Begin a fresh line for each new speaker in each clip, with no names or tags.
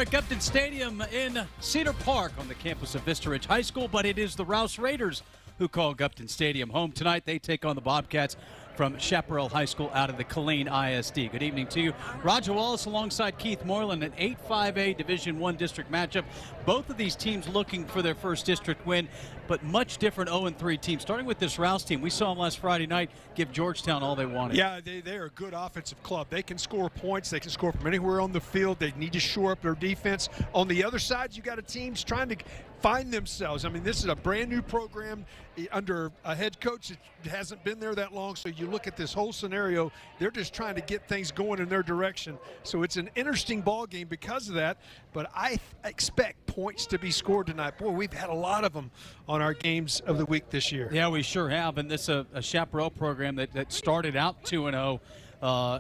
We're at Gupton Stadium in Cedar Park on the campus of Vista Ridge High School, but it is the Rouse Raiders who call Gupton Stadium home tonight. They take on the Bobcats from Chaparral High School out of the Killeen ISD. Good evening to you. Roger Wallace alongside Keith Moreland, an 8-5A Division I district matchup. Both of these teams looking for their first district win, but much different 0-3 teams. Starting with this Rouse team, we saw them last Friday night give Georgetown all they wanted.
Yeah, they are a good offensive club. They can score points. They can score from anywhere on the field. They need to shore up their defense. On the other side, you got a team trying to find themselves. I mean, this is a brand new program under a head coach that hasn't been there that long. So you look at this whole scenario, they're just trying to get things going in their direction. So it's an interesting ball game because of that. But I expect points to be scored tonight. Boy, we've had a lot of them on our games of the week this year.
Yeah, we sure have. And this is a Chaparral program that started out 2-0.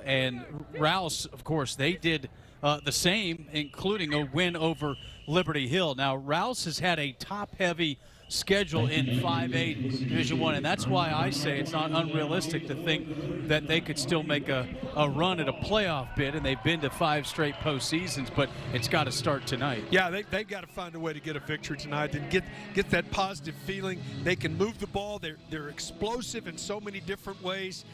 And Rouse, of course, they did the same, including a win over Liberty Hill. Now, Rouse has had a top-heavy schedule in 5A Division I, and that's why I say it's not unrealistic to think that they could still make a run at a playoff bid, and they've been to 5 straight postseasons, but it's got to start tonight.
Yeah, they've got to find a way to get a victory tonight and get that positive feeling. They can move the ball. They're explosive in so many different ways.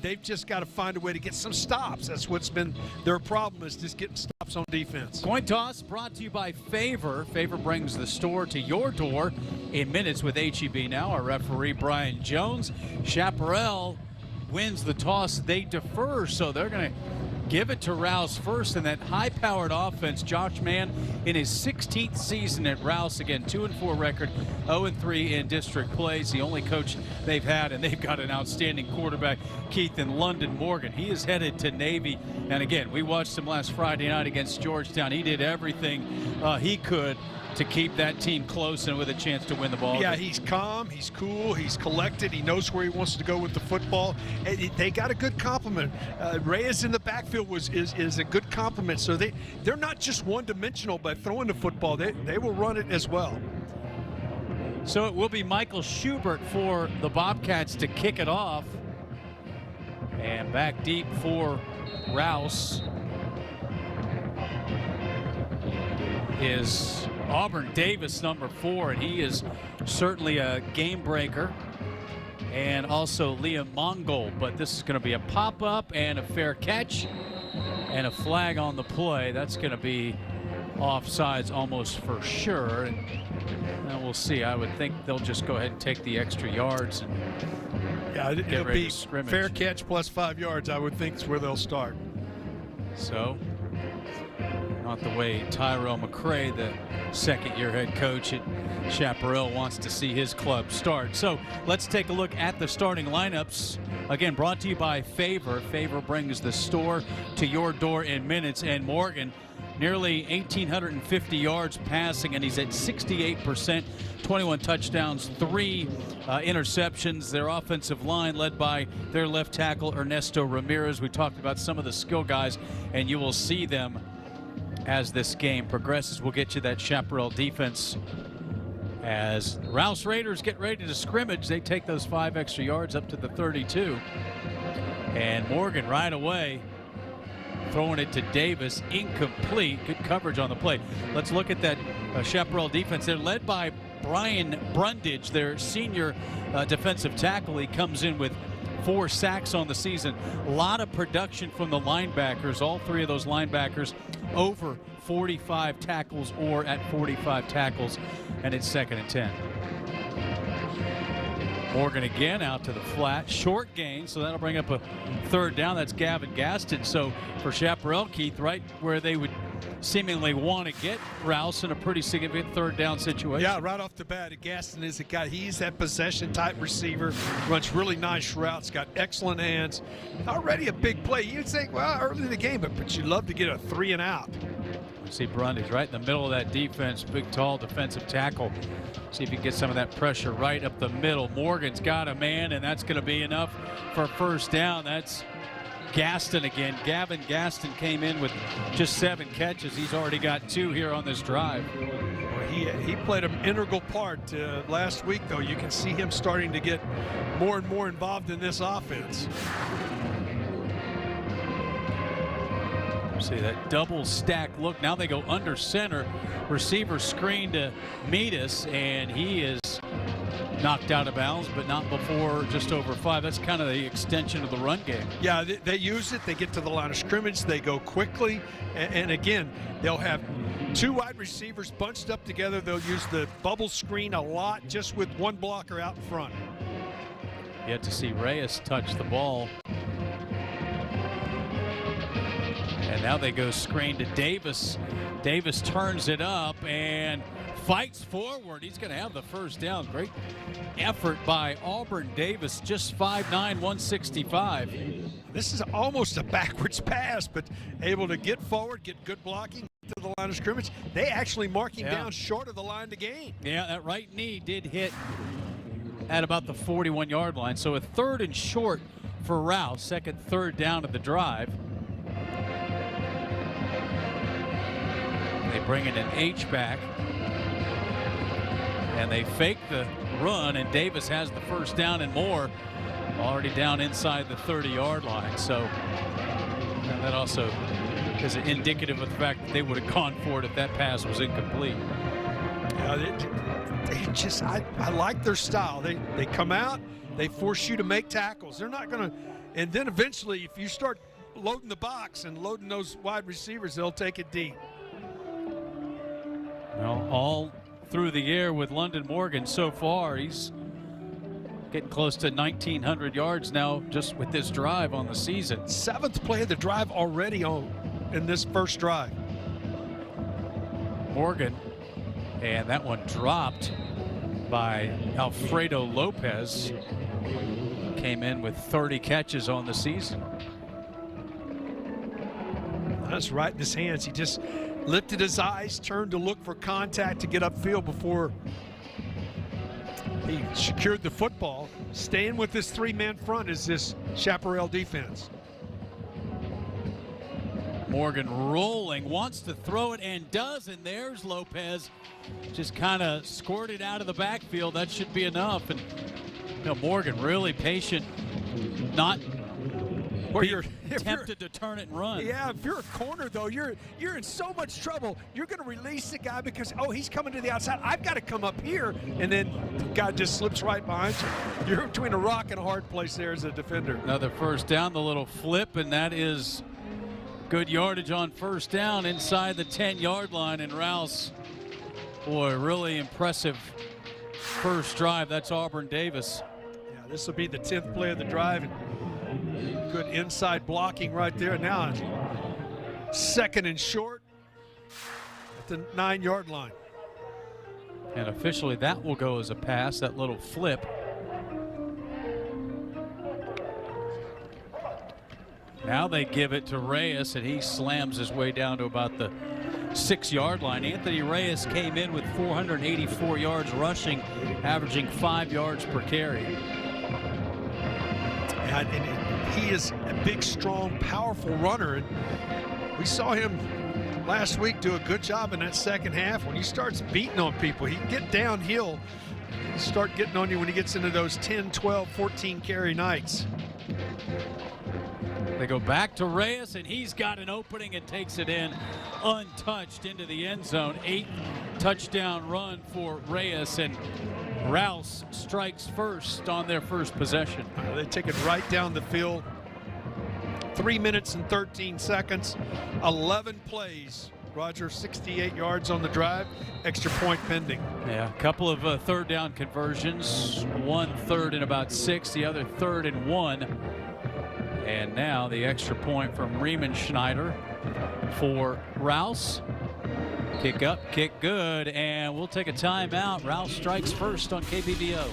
They've just got to find a way to get some stops. That's what's been their problem, is just getting stops on defense.
Coin toss brought to you by Favor. Favor brings the store to your door in minutes with HEB now. Our referee, Brian Jones. Chaparral wins the toss. They defer, so they're going to give it to Rouse first. And that high-powered offense, Josh Mann, in his 16th season at Rouse, again, 2-4 record, 0-3 in district plays. The only coach they've had, and they've got an outstanding quarterback, Keith in London Morgan. He is headed to Navy. And again, we watched him last Friday night against Georgetown. He did everything he could to keep that team close and with a chance to win the ball.
Yeah, he's calm, he's cool, he's collected, he knows where he wants to go with the football. They got a good compliment. Reyes in the backfield is a good compliment. So they're not just one-dimensional by throwing the football. They will run it as well.
So it will be Michael Schubert for the Bobcats to kick it off. And back deep for Rouse is Auburn Davis, number 4, and he is certainly a game breaker, and also Liam Mongol. But this is going to be a pop-up and a fair catch and a flag on the play. That's going to be offsides almost for sure, and we'll see. I would think they'll just go ahead and take the extra yards and
it'll be fair catch plus 5 yards, I would think, is where they'll start.
So not the way Tyrell McCray, the second-year head coach at Chaparral, wants to see his club start. So let's take a look at the starting lineups. Again, brought to you by Favor. Favor brings the store to your door in minutes. And Morgan, nearly 1,850 yards passing, and he's at 68%, 21 touchdowns, 3 interceptions. Their offensive line led by their left tackle, Ernesto Ramirez. We talked about some of the skill guys, and you will see them as this game progresses. We'll get you that Chaparral defense as Rouse Raiders get ready to scrimmage. They take those 5 extra yards up to the 32. And Morgan right away throwing it to Davis, incomplete. Good coverage on the play. Let's look at that Chaparral defense. They're led by Brian Brundage, their senior defensive tackle. He comes in with 4 sacks on the season. A lot of production from the linebackers. All 3 of those linebackers over 45 tackles or at 45 tackles, and it's 2nd and 10. Morgan again out to the flat, short gain, so that'll bring up a 3rd down. That's Gavin Gaston. So for Chaparral, Keith, right where they would seemingly want to get Rouse in a pretty significant 3rd down situation.
Yeah, right off the bat, Gaston is a guy. He's that possession type receiver, runs really nice routes, got excellent hands. Already a big play. You'd think, well, early in the game, but you'd love to get a 3 and out.
You see Brundage right in the middle of that defense, big, tall defensive tackle. See if he can get some of that pressure right up the middle. Morgan's got a man, and that's going to be enough for 1st down. That's Gaston again. Gavin Gaston came in with just 7 catches. He's already got 2 here on this drive.
Well, he played an integral part last week, though. You can see him starting to get more and more involved in this offense.
See that double stack look. Now they go under center. Receiver screen to Metis, and he is knocked out of bounds, but not before just over 5. That's kind of the extension of the run game.
Yeah, they use it. They get to the line of scrimmage. They go quickly. And again, they'll have 2 wide receivers bunched up together. They'll use the bubble screen a lot just with 1 blocker out in front.
Yet to see Reyes touch the ball. And now they go screen to Davis. Davis turns it up and fights forward. He's going to have the first down. Great effort by Auburn Davis, just 5'9", 165.
This is almost a backwards pass, but able to get forward, get good blocking to the line of scrimmage. They actually mark him down short of the line to gain. Yeah,
that right knee did hit at about the 41-yard line. So a 3rd and short for Rouse, second 3rd down of the drive. They bring in an H-back. And they fake the run, and Davis has the first down and more, already down inside the 30-yard line. So and that also is indicative of the fact that they would have gone for it if that pass was incomplete.
I like their style. They come out, they force you to make tackles. They're not going to, and then eventually if you start loading the box and loading those wide receivers, they'll take it deep.
Well, all through the air with London Morgan so far. He's getting close to 1,900 yards now just with this drive on the season.
7th play of the drive already in this first drive.
Morgan, and that one dropped by Alfredo Lopez. Came in with 30 catches on the season.
That's right in his hands. He just lifted his eyes, turned to look for contact to get upfield before he secured the football. Staying with this 3-man front is this Chaparral defense.
Morgan rolling, wants to throw it and does, and there's Lopez. Just kind of squirted out of the backfield. That should be enough. And Morgan really patient, not tempted to turn it and run.
Yeah, if you're a corner though, you're in so much trouble. You're going to release the guy because, oh, he's coming to the outside. I've got to come up here, and then the guy just slips right behind you. You're between a rock and a hard place there as a defender.
Another first down, the little flip, and that is good yardage on first down inside the 10-yard line. And Rouse, boy, really impressive first drive. That's Auburn Davis.
Yeah, this will be the 10th play of the drive. Good inside blocking right there. Now 2nd and short at the 9-yard line.
And officially that will go as a pass, that little flip. Now they give it to Reyes, and he slams his way down to about the 6-yard line. Anthony Reyes came in with 484 yards rushing, averaging 5 yards per carry.
And he is a big, strong, powerful runner. And we saw him last week do a good job in that second half. When he starts beating on people, he can get downhill, start getting on you when he gets into those 10, 12, 14 carry nights.
They go back to Reyes, and he's got an opening and takes it in untouched into the end zone. 8th touchdown run for Reyes, and Rouse strikes first on their first possession.
They take it right down the field. 3 minutes and 13 seconds, 11 plays. Roger, 68 yards on the drive, extra point pending.
Yeah, a couple of third down conversions. 1 third and about 6, the other 3rd and 1. And now the extra point from Riemann Schneider for Rouse. Kick up, kick good, and we'll take a timeout. Rouse strikes first on KBVO.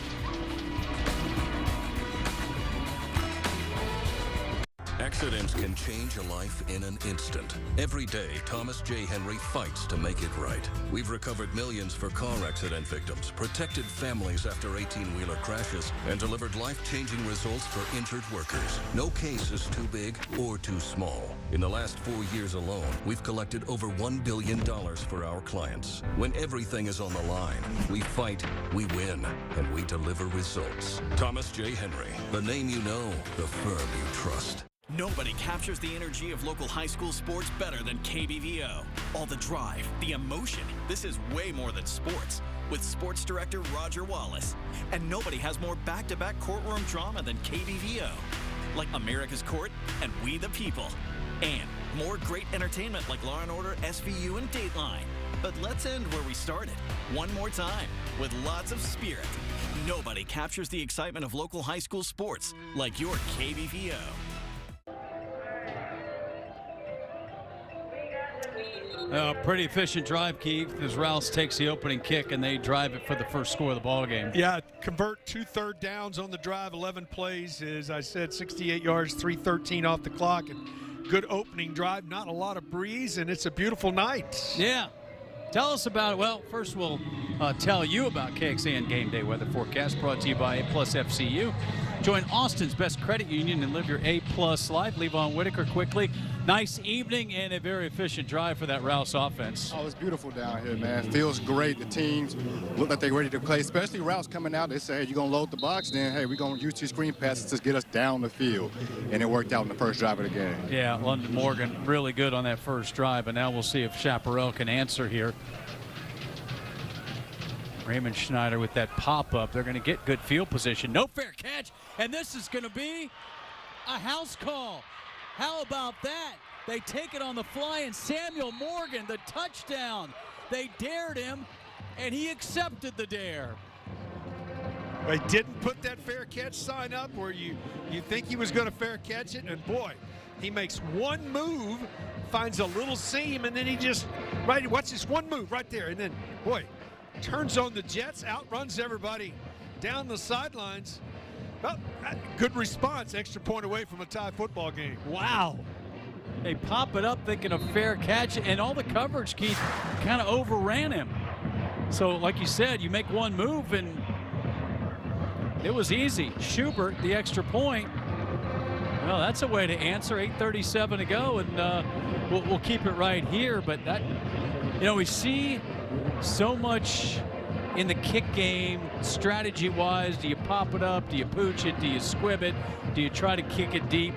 Accidents can change a life in an instant. Every day, Thomas J. Henry fights to make it right. We've recovered millions for car accident victims, protected families after 18-wheeler crashes, and delivered life-changing results for injured workers. No case is too big or too small. In the last 4 years alone, we've collected over $1 billion for our clients. When everything is on the line, we fight, we win, and we deliver results. Thomas J. Henry, the name you know, the firm you trust.
Nobody captures the energy of local high school sports better than KBVO. All the drive, the emotion. This is way more than sports. With sports director Roger Wallace. And nobody has more back-to-back courtroom drama than KBVO. Like America's Court and We the People. And more great entertainment like Law & Order, SVU, and Dateline. But let's end where we started. One more time, with lots of spirit. Nobody captures the excitement of local high school sports like your KBVO.
Pretty efficient drive, Keith, as Rouse takes the opening kick and they drive it for the first score of the ball game.
Yeah, convert 2 third downs on the drive, 11 plays, as I said, 68 yards, 3:13 off the clock, and good opening drive, not a lot of breeze, and it's a beautiful night.
Yeah. Tell us about it. Well, first we'll tell you about KXAN Game Day Weather Forecast, brought to you by A-Plus FCU. Join Austin's best credit union and live your A-Plus life. Levon Whitaker quickly. Nice evening and a very efficient drive for that Rouse offense.
Oh, it's beautiful down here, man. Feels great. The teams look like they're ready to play, especially Rouse coming out. They say, hey, you're going to load the box, then, hey, we're going to use these screen passes to get us down the field. And it worked out in the first drive of the game.
Yeah, London Morgan really good on that first drive, and now we'll see if Chaparral can answer here. Raymond Schneider with that pop-up. They're going to get good field position. No fair catch, and this is going to be a house call. How about that? They take it on the fly, and Samuel Morgan, the touchdown. They dared him, and he accepted the dare.
They didn't put that fair catch sign up where you think he was going to fair catch it, and boy, he makes one move, finds a little seam, and then he just, right, watch this one move right there, and then, boy, turns on the jets, outruns everybody down the sidelines. Well, good response, extra point away from a tie football game.
Wow. They pop it up thinking a fair catch, and all the coverage, Keith, kind of overran him. So, like you said, you make one move, and it was easy. Schubert, the extra point. Well, that's a way to answer. 8:37 to go, and we'll keep it right here. But that, you know, we see so much in the kick game, strategy-wise. Do you pop it up? Do you pooch it? Do you squib it? Do you try to kick it deep?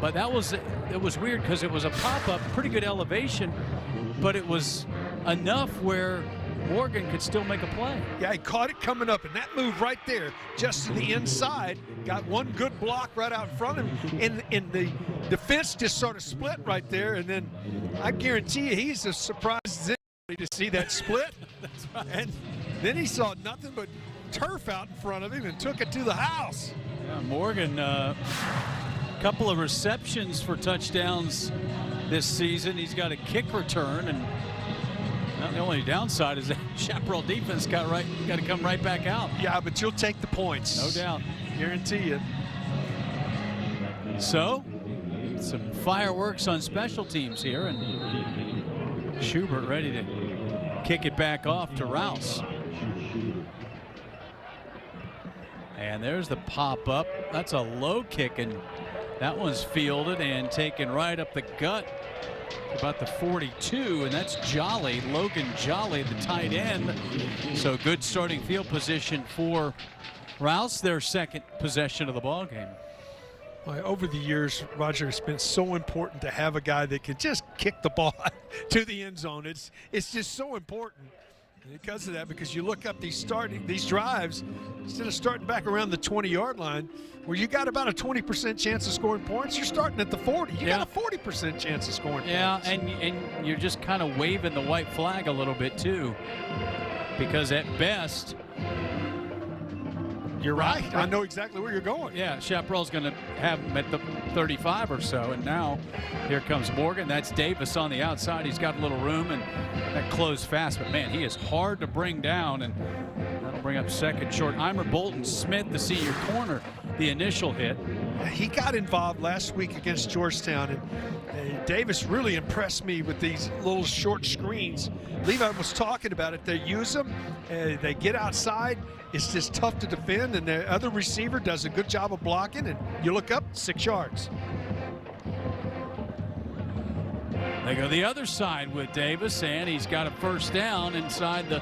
But it was weird because it was a pop-up, pretty good elevation, but it was enough where Morgan could still make a play.
Yeah, he caught it coming up, and that move right there, just to the inside, got one good block right out in front of him, and the defense just sort of split right there, and then I guarantee you he's as surprised as anybody to see that split.
That's right.
And then he saw nothing but turf out in front of him and took it to the house.
Yeah, Morgan, couple of receptions for touchdowns this season. He's got a kick return, and the only downside is that Chaparral defense got to come right back out.
Yeah, but you'll take the points.
No doubt.
Guarantee you.
So, some fireworks on special teams here, and Schubert ready to kick it back off to Rouse. And there's the pop-up. That's a low kick, and that one's fielded and taken right up the gut, about the 42, and that's Jolly, Logan Jolly, the tight end. So good starting field position for Rouse, their second possession of the ball game.
Well, over the years, Roger, it's been so important to have a guy that can just kick the ball to the end zone. It's just so important. Because of that, because you look up these drives, instead of starting back around the 20-yard line, where you got about a 20% chance of scoring points, you're starting at the 40. You got a 40% chance of scoring points.
Yeah, and you're just kind of waving the white flag a little bit too, because at best,
you're right. I know exactly where you're going.
Yeah, Chaparral's going to have him at the 35 or so, and now here comes Morgan. That's Davis on the outside. He's got a little room, and that closed fast, but man, he is hard to bring down, and that'll bring up second short. Eimer Bolton Smith, the senior corner, the initial hit.
He got involved last week against Georgetown, and Davis really impressed me with these little short screens. Levi was talking about it. They use them, they get outside. It's just tough to defend, and the other receiver does a good job of blocking, and you look up, 6 yards.
They go the other side with Davis, and he's got a first down inside the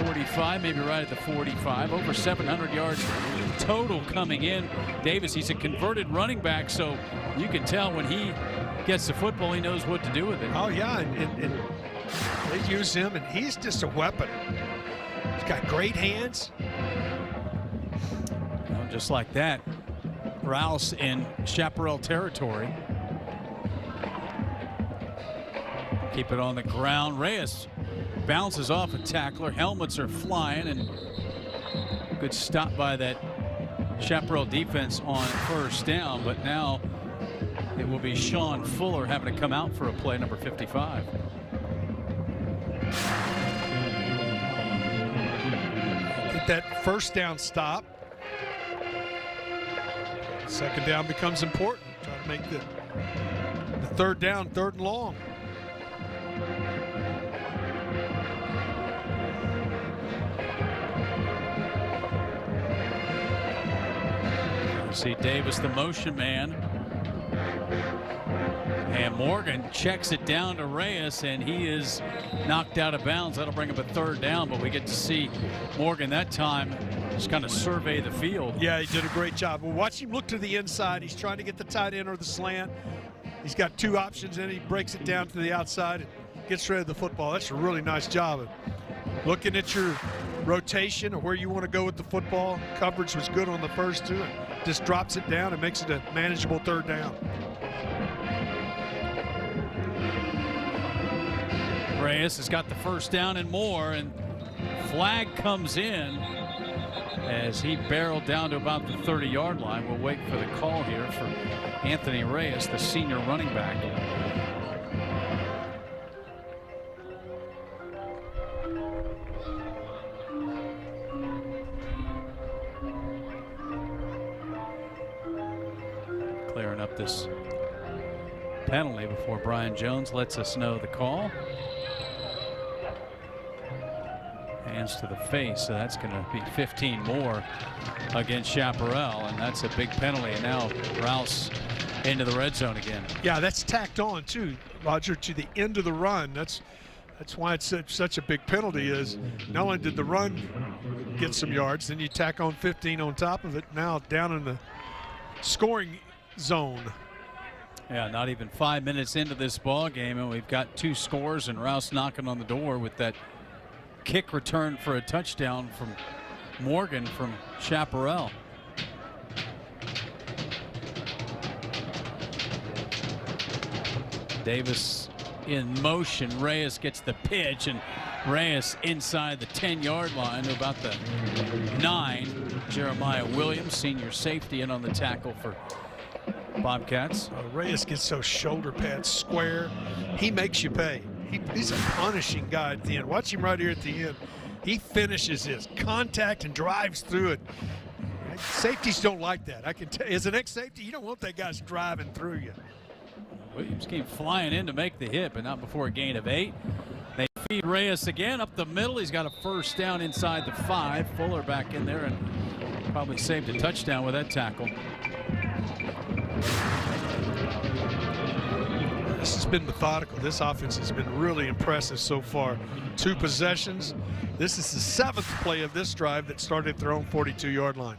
45, maybe right at the 45. Over 700 yards total coming in. Davis, he's a converted running back, so you can tell when he gets the football, he knows what to do with it.
Oh, yeah, and they use him, and he's just a weapon. He's got great hands.
Well, just like that, Rouse in Chaparral territory. Keep it on the ground. Reyes bounces off a tackler. Helmets are flying, and good stop by that Chaparral defense on first down, but now it will be Sean Fuller having to come out for a play, number 55.
Get that first down stop. Second down becomes important. Trying to make the third down, third and long.
See Davis, the motion man. And Morgan checks it down to Reyes, and he is knocked out of bounds. That'll bring up a third down, but we get to see Morgan that time just kind of survey the field.
Yeah, he did a great job. Well, watch him look to the inside. He's trying to get the tight end or the slant. He's got two options, and he breaks it down to the outside and gets rid of the football. That's a really nice job of looking at your rotation or where you want to go with the football. Coverage was good on the first two, and just drops it down and makes it a manageable third down.
Reyes has got the first down and more, and flag comes in as he barreled down to about the 30-yard line. We'll wait for the call here for Anthony Reyes, the senior running back. Clearing up this penalty before Brian Jones lets us know the call. Hands to the face, so that's going to be 15 more against Chaparral, and that's a big penalty. And now Rouse into the red zone again.
Yeah, that's tacked on too, Roger, to the end of the run. That's why it's such a big penalty. Is not only did the run get some yards, then you tack on 15 on top of it. Now down in the scoring zone.
Yeah, not even 5 minutes into this ball game, and we've got two scores, and Rouse knocking on the door with that kick return for a touchdown from Morgan from Chaparral. Davis in motion. Reyes gets the pitch, and Reyes inside the 10-yard line to about the 9. Jeremiah Williams, senior safety, in on the tackle for Bobcats.
Reyes gets those shoulder pads square. He makes you pay. He's a punishing guy at the end. Watch him right here at the end. He finishes his contact and drives through it. Safeties don't like that. I can tell you, as an ex-safety, you don't want that guy driving through you.
Williams came flying in to make the hit, but not before a gain of 8. They feed Reyes again up the middle. He's got a first down inside the 5. Fuller back in there and probably saved a touchdown with that tackle.
This has been methodical. This offense has been really impressive so far. 2 possessions. This is the 7th play of this drive that started at their own 42-yard line.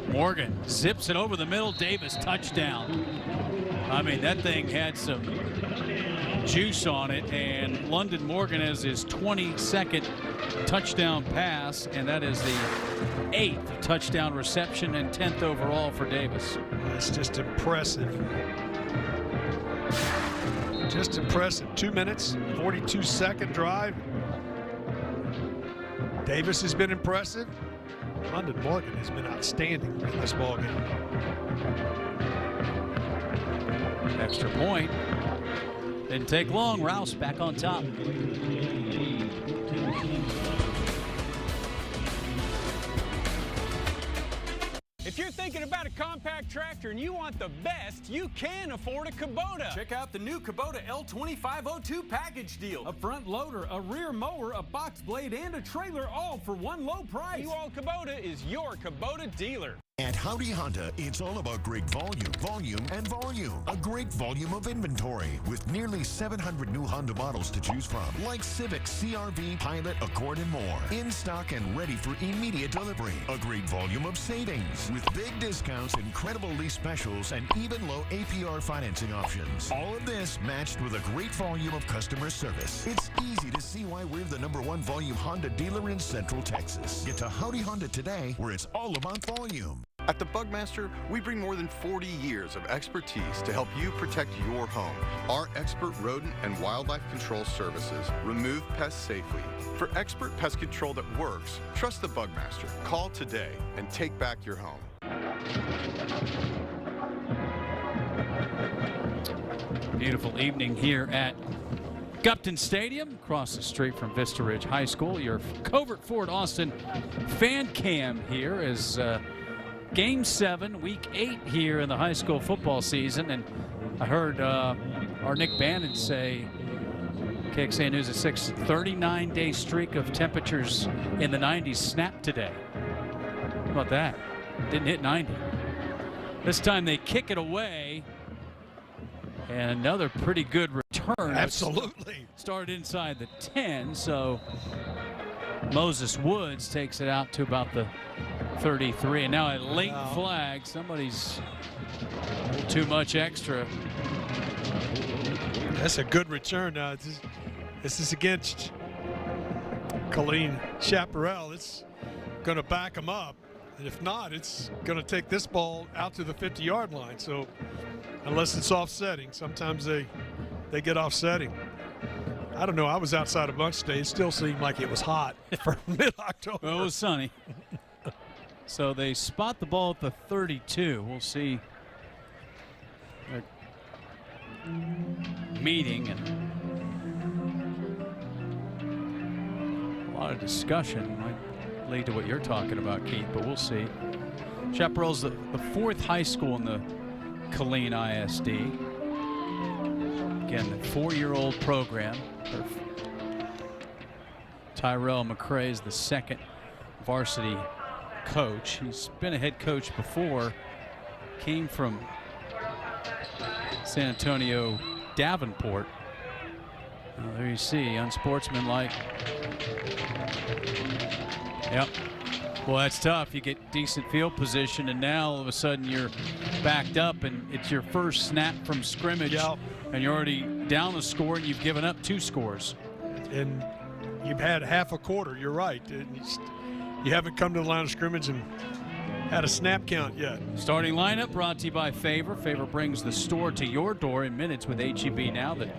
Morgan zips it over the middle. Davis, touchdown. I mean, that thing had some juice on it, and London Morgan has his 22nd touchdown pass, and that is the 8th touchdown reception and 10th overall for Davis.
That's just impressive. Just impressive. 2 minutes, 42-second drive. Davis has been impressive. London Morgan has been outstanding in this ballgame.
Extra point. Didn't take long. Rouse back on top.
If you're thinking thinking about a compact tractor and you want the best, you can afford a Kubota. Check out the new Kubota L2502 package deal. A front loader, a rear mower, a box blade, and a trailer, all for one low price. You All Kubota is your Kubota dealer.
At Howdy Honda, it's all about great volume, and volume. A great volume of inventory with nearly 700 new Honda models to choose from, like Civic, CR-V, Pilot, Accord, and more. In stock and ready for immediate delivery. A great volume of savings with big discounts, incredible lease specials, and even low APR financing options. All of this matched with a great volume of customer service. It's easy to see why we're the #1 volume Honda dealer in Central Texas. Get to Howdy Honda today, where it's all about volume.
At the Bugmaster, we bring more than 40 years of expertise to help you protect your home. Our expert rodent and wildlife control services remove pests safely. For expert pest control that works, trust the Bugmaster. Call today and take back your home.
Beautiful evening here at Gupton Stadium, across the street from Vista Ridge High School. Your Covert Ford Austin fan cam here is Game 7, Week 8 here in the high school football season. And I heard our Nick Bannon say, KXAN News at 6, 39-day streak of temperatures in the 90s snapped today. How about that? Didn't hit 90. This time they kick it away. And another pretty good return.
Absolutely.
Started inside the 10, so Moses Woods takes it out to about the 33. And now a late flag. Somebody's a little too much extra.
That's a good return. This is against Killeen Chaparral. It's going to back them up. And if not, it's going to take this ball out to the 50-yard line. So unless it's offsetting, sometimes they get offsetting. I don't know. I was outside a bunch today. It still seemed like it was hot for mid-October.
Well, it was sunny. So they spot the ball at the 32. We'll see. Meeting and a lot of discussion might lead to what you're talking about, Keith, but we'll see. Chaparral's the fourth high school in the Killeen ISD. Again, the 4-year-old program. Tyrell McCray is the second varsity coach. He's been a head coach before. Came from San Antonio Davenport. There you see, unsportsmanlike. Yep. Well, that's tough. You get decent field position, and now all of a sudden you're backed up, and it's your first snap from scrimmage, and you're already down a score, and you've given up 2 scores.
And you've had half a quarter. You're right. You haven't come to the line of scrimmage and had a snap count yet.
Starting lineup brought to you by Favor. Favor brings the store to your door in minutes with HEB now. The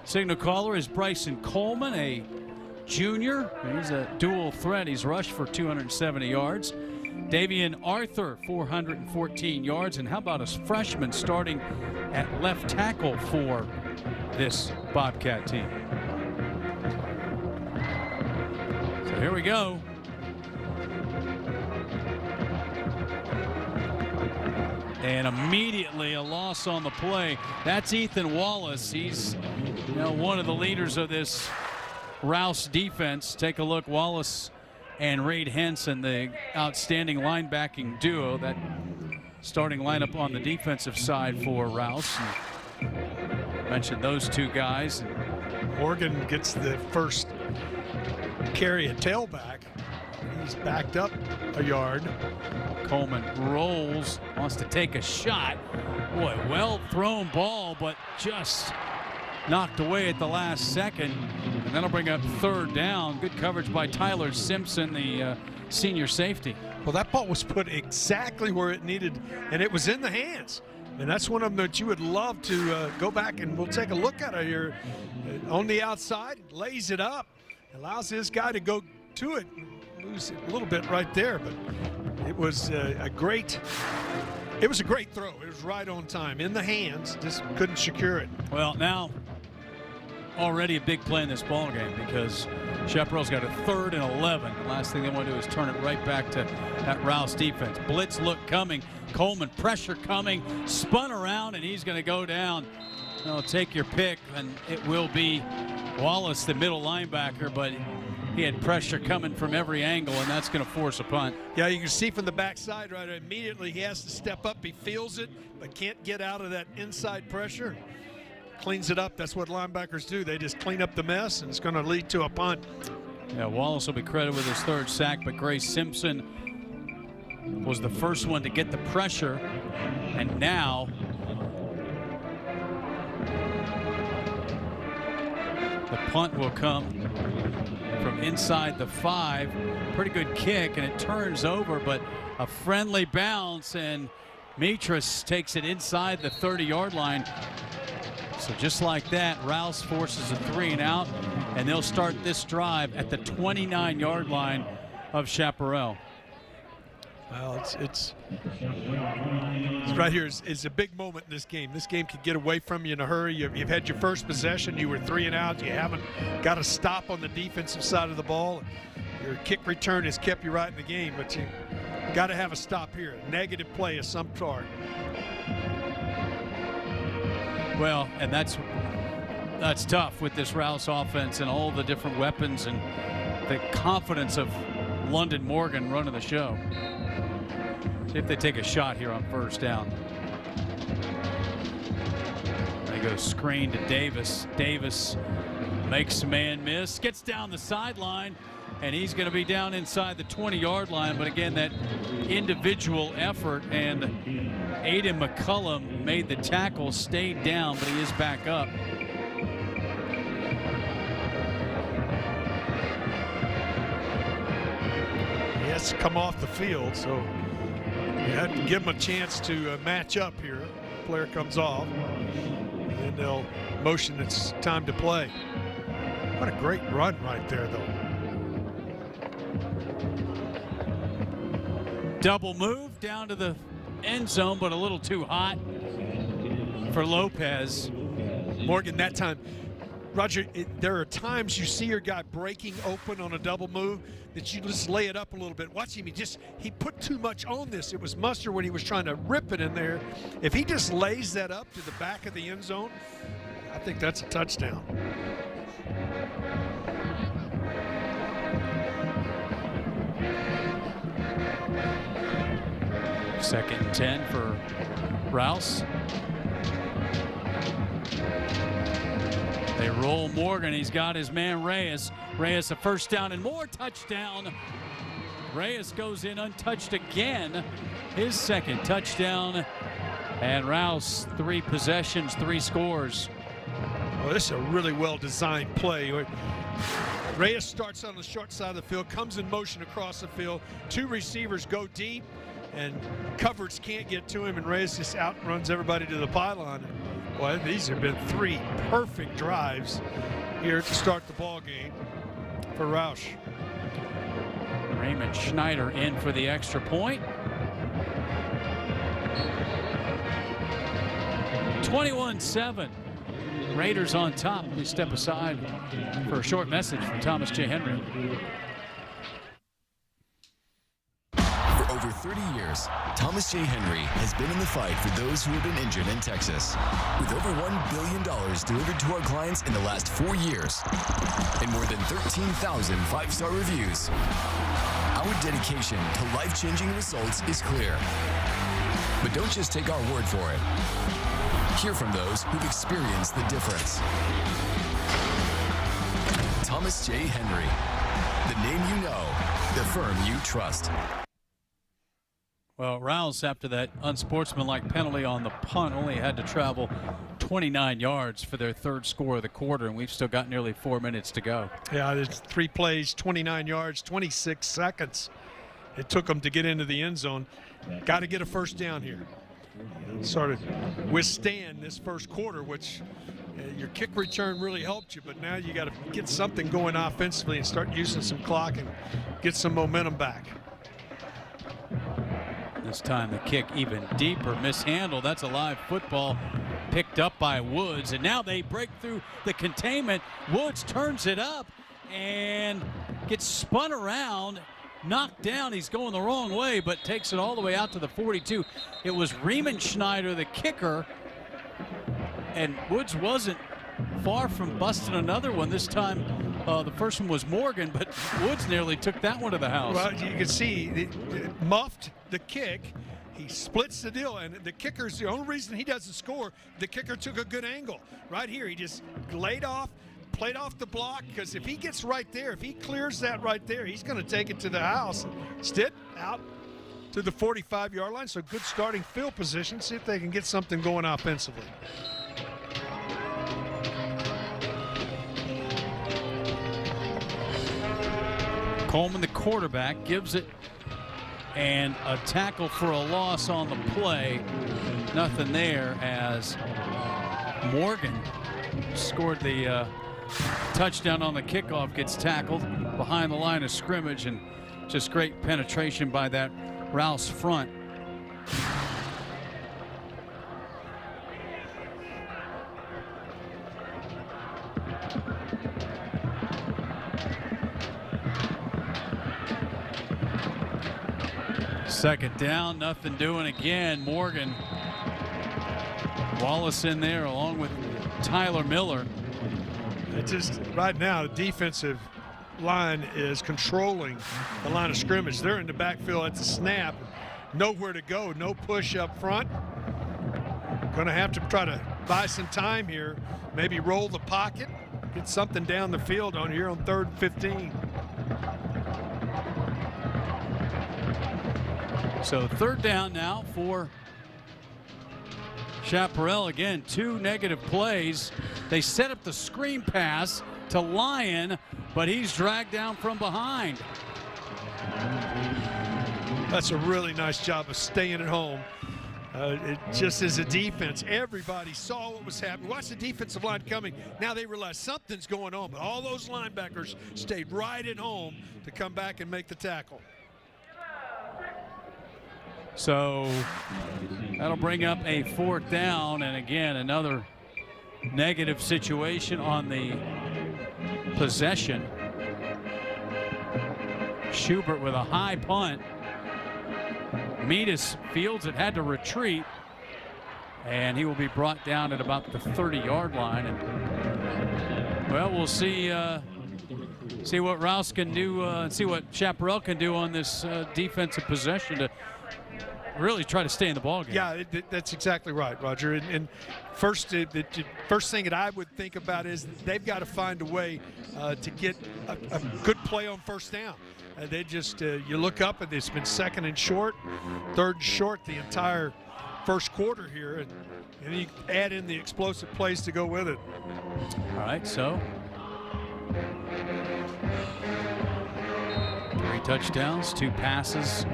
signal caller is Bryson Coleman, a junior. He's a dual threat. He's rushed for 270 yards. Davian Arthur, 414 yards. And how about a freshman starting at left tackle for this Bobcat team? So here we go. And immediately a loss on the play. That's Ethan Wallace. He's one of the leaders of this Rouse defense. Take a look. Wallace and Reed Henson, the outstanding linebacking duo. That starting lineup on the defensive side for Rouse. And mentioned those 2 guys.
Morgan gets the first carry at tailback. He's backed up a yard.
Coleman rolls, wants to take a shot. Boy, well thrown ball, but just knocked away at the last second. And that'll bring up 3rd down. Good coverage by Tyler Simpson, the senior safety.
Well, that ball was put exactly where it needed, and it was in the hands. And that's one of them that you would love to go back, and we'll take a look at it here. On the outside, lays it up, allows this guy to go to it. Lose it a little bit right there, but it was a great throw. It was right on time, in the hands, just couldn't secure it.
Well, now already a big play in this ball game because Chaparral's got a 3rd and 11. The last thing they want to do is turn it right back to that Rouse defense. Blitz look coming. Coleman pressure coming. Spun around, and he's going to go down. Well, take your pick, and it will be Wallace, the middle linebacker, but he had pressure coming from every angle, and that's going to force a punt.
Yeah, you can see from the backside right immediately he has to step up. He feels it, but can't get out of that inside pressure. Cleans it up. That's what linebackers do. They just clean up the mess, and it's going to lead to a punt.
Yeah, Wallace will be credited with his 3rd sack, but Grace Simpson was the first one to get the pressure, and now the punt will come from inside the 5. Pretty good kick, and it turns over, but a friendly bounce, and Mitras takes it inside the 30-yard line. So just like that, Rouse forces a 3 and out, and they'll start this drive at the 29-yard line of Chaparral.
Well, it's right here is a big moment in this game. This game could get away from you in a hurry. You've had your first possession. You were 3 and out. You haven't got a stop on the defensive side of the ball. Your kick return has kept you right in the game, but you got to have a stop here. A negative play of some sort.
Well, and that's tough with this Rouse offense and all the different weapons and the confidence of London Morgan running the show. See if they take a shot here on 1st down. They go screen to Davis. Davis makes a man miss, gets down the sideline, and he's going to be down inside the 20-yard line. But again, that individual effort, and Aiden McCullum made the tackle, stayed down, but he is back up.
He has to come off the field, so you have to give him a chance to match up here. Player comes off, and then they'll motion it's time to play. What a great run right there, though.
Double move down to the end zone, but a little too hot for Lopez.
Morgan, that time, Roger, there are times you see your guy breaking open on a double move that you just lay it up a little bit. Watch him, he put too much on this. It was Muster when he was trying to rip it in there. If he just lays that up to the back of the end zone, I think that's a touchdown.
Second and 10 for Rouse. They roll Morgan. He's got his man Reyes. Reyes a 1st down and more. Touchdown. Reyes goes in untouched again. His 2nd touchdown. And Rouse, 3 possessions, 3 scores.
Well, this is a really well-designed play. Reyes starts on the short side of the field, comes in motion across the field. 2 receivers go deep, and coverage can't get to him, and Reyes just outruns everybody to the pylon. Well, these have been 3 perfect drives here to start the ball game for Rouse.
Raymond Schneider in for the extra point. 21-7. Raiders on top. We step aside for a short message from Thomas J. Henry.
For over 30 years, Thomas J. Henry has been in the fight for those who have been injured in Texas. With over $1 billion delivered to our clients in the last 4 years and more than 13,000 5-star reviews, our dedication to life-changing results is clear. But don't just take our word for it. Hear from those who've experienced the difference. Thomas J. Henry, the name you know, the firm you trust.
Well, Rouse, after that unsportsmanlike penalty on the punt, only had to travel 29 yards for their 3rd score of the quarter, and we've still got nearly 4 minutes to go.
Yeah, there's 3 plays, 29 yards, 26 seconds. It took them to get into the end zone. Got to get a 1st down here. Sort of withstand this 1st quarter, which your kick return really helped you, but now you got to get something going offensively and start using some clock and get some momentum back.
This time the kick even deeper, mishandled. That's a live football. picked up by Woods, and now they break through the containment. Woods turns it up and gets spun around, knocked down. He's going the wrong way, but takes it all the way out to the 42. It was Riemenschneider, the kicker, and Woods wasn't far from busting another one. This time the first one was Morgan, but Woods nearly took that one to the house.
Well, you can see it muffed the kick. He splits the deal, and the kicker's the only reason he doesn't score. The kicker took a good angle. Right here, he just laid off, played off the block, because if he gets right there, if he clears that right there, he's going to take it to the house. Instead, out to the 45-yard line, so good starting field position. See if they can get something going offensively.
Coleman, the quarterback, gives it, and a tackle for a loss on the play. Nothing there as Morgan scored the touchdown on the kickoff, gets tackled behind the line of scrimmage, and just great penetration by that Rouse front. Second down, nothing doing again. Morgan, Wallace in there along with Tyler Miller.
It just right now the defensive line is controlling the line of scrimmage. They're in the backfield at the snap, nowhere to go, no push up front. Going to have to try to buy some time here, maybe roll the pocket, get something down the field on here on 3rd and 15.
So third down now for Chaparral. Again, 2 negative plays. They set up the screen pass to Lyon, but he's dragged down from behind.
That's a really nice job of staying at home. It just as a defense, everybody saw what was happening. Watch the defensive line coming. Now they realize something's going on, but all those linebackers stayed right at home to come back and make the tackle.
So that'll bring up a 4th down, and again another negative situation on the possession. Schubert with a high punt. Metis fields it, had to retreat, and he will be brought down at about the 30-yard line. And well, we'll see what Rouse can do and see what Chaparral can do on this defensive possession to really try to stay in the ballgame.
Yeah, that's exactly right, Roger. And first, the first thing that I would think about is they've got to find a way to get a good play on first down. They just, you look up and it's been 2nd and short, 3rd and short the entire first quarter here, and you add in the explosive plays to go with it.
All right, so 3 touchdowns, 2 passes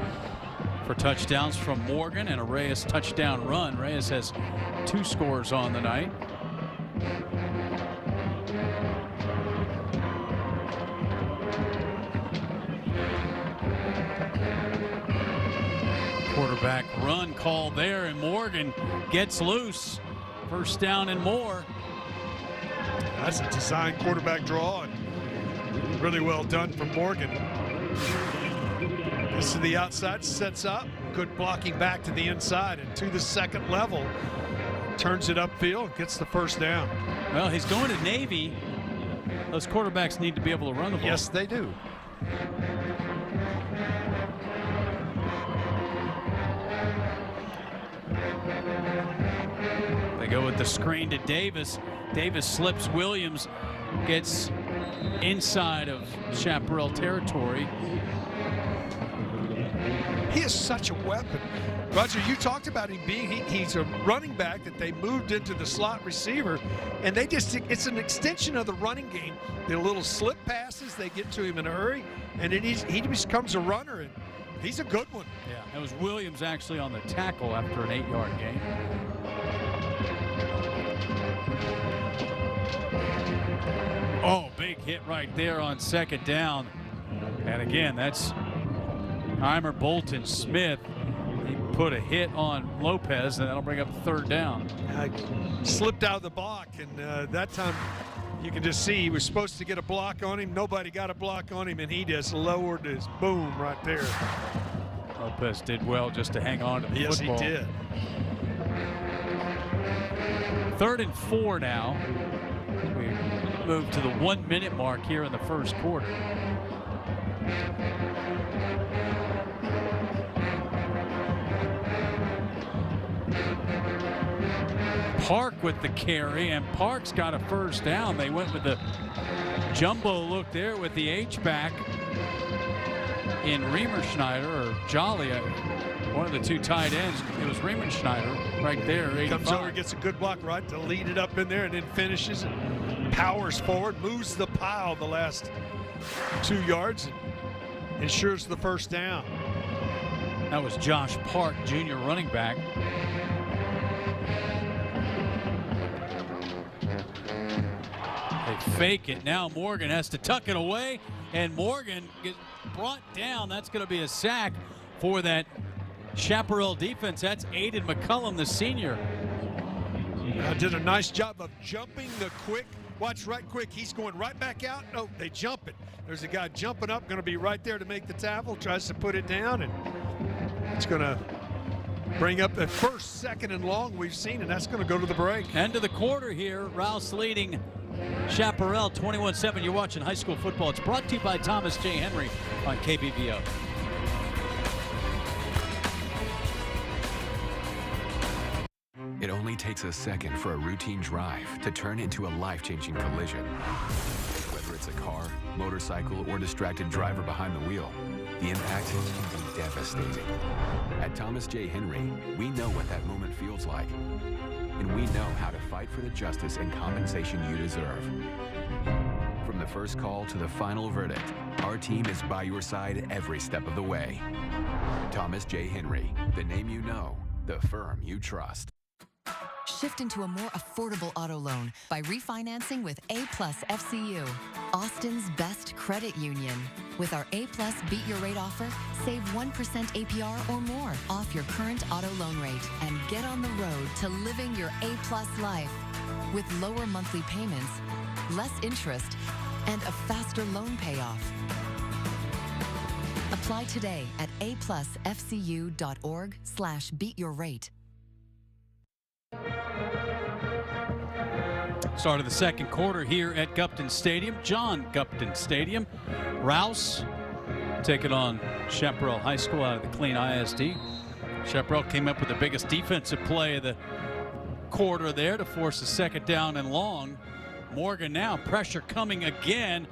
for touchdowns from Morgan, and a Reyes touchdown run. Reyes has 2 scores on the night. Quarterback run call there, and Morgan gets loose. First down and more.
That's a design quarterback draw, and really well done from Morgan. This is the outside, sets up, good blocking back to the inside and to the 2nd level. Turns it upfield, gets the first down.
Well, he's going to Navy. Those quarterbacks need to be able to run the ball.
Yes, they do.
They go with the screen to Davis. Davis slips Williams, gets inside of Chaparral territory.
He is such a weapon. Roger, you talked about him being, he's a running back that they moved into the slot receiver, and they just, it's an extension of the running game. The little slip passes, they get to him in a hurry, and then he becomes a runner, and he's a good one.
Yeah, it was Williams actually on the tackle after an 8-yard gain. Oh, big hit right there on 2nd down. And again, that's Heimer, Bolton, Smith. He put a hit on Lopez, and that'll bring up a third down.
Slipped out of the block, and that time you can just see he was supposed to get a block on him. Nobody got a block on him, and he just lowered his boom right there.
Lopez did well just to hang on to the
yes,
football.
Yes, he did.
3rd and 4 now. We move to the 1 minute mark here in the first quarter. Park with the carry, and Park's got a first down. They went with the jumbo look there with the H-back in Riemerschneider, or Jolly, one of the two tight ends. It was Riemerschneider right there, 85.
Comes over, gets a good block right to lead it up in there, and then finishes it. Powers forward, moves the pile the last 2 yards, and ensures the first down.
That was Josh Park, junior running back. They fake it. Now Morgan has to tuck it away, and Morgan gets brought down. That's going to be a sack for that Chaparral defense. That's Aiden McCullum, the senior.
Did a nice job of jumping the quick. Watch right quick. He's going right back out. No, they jump it. There's a guy jumping up, going to be right there to make the tackle. Tries to put it down, and it's going to bring up the first 2nd and long we've seen, and that's going to go to the break.
End of the quarter here. Rouse leading Chaparral 21-7. You're watching high school football. It's brought to you by Thomas J. Henry on KBVO.
It only takes a second for a routine drive to turn into a life-changing collision. Whether it's a car, motorcycle, or distracted driver behind the wheel, the impact can be devastating. At Thomas J. Henry, we know what that moment feels like, and we know how to fight for the justice and compensation you deserve. From the first call to the final verdict, our team is by your side every step of the way. Thomas J. Henry, the name you know, the firm you trust.
Shift into a more affordable auto loan by refinancing with A+ FCU, Austin's best credit union. With our A+ Beat Your Rate offer, save 1% APR or more off your current auto loan rate and get on the road to living your A+ life. With lower monthly payments, less interest, and a faster loan payoff. Apply today at aplusfcu.org/beatyourrate.
Start of the second quarter here at Gupton Stadium, John Gupton Stadium. Rouse taking on Chaparral High School out of the Killeen ISD. Chaparral came up with the biggest defensive play of the quarter there to force a 2nd down and long. Morgan now, pressure coming again.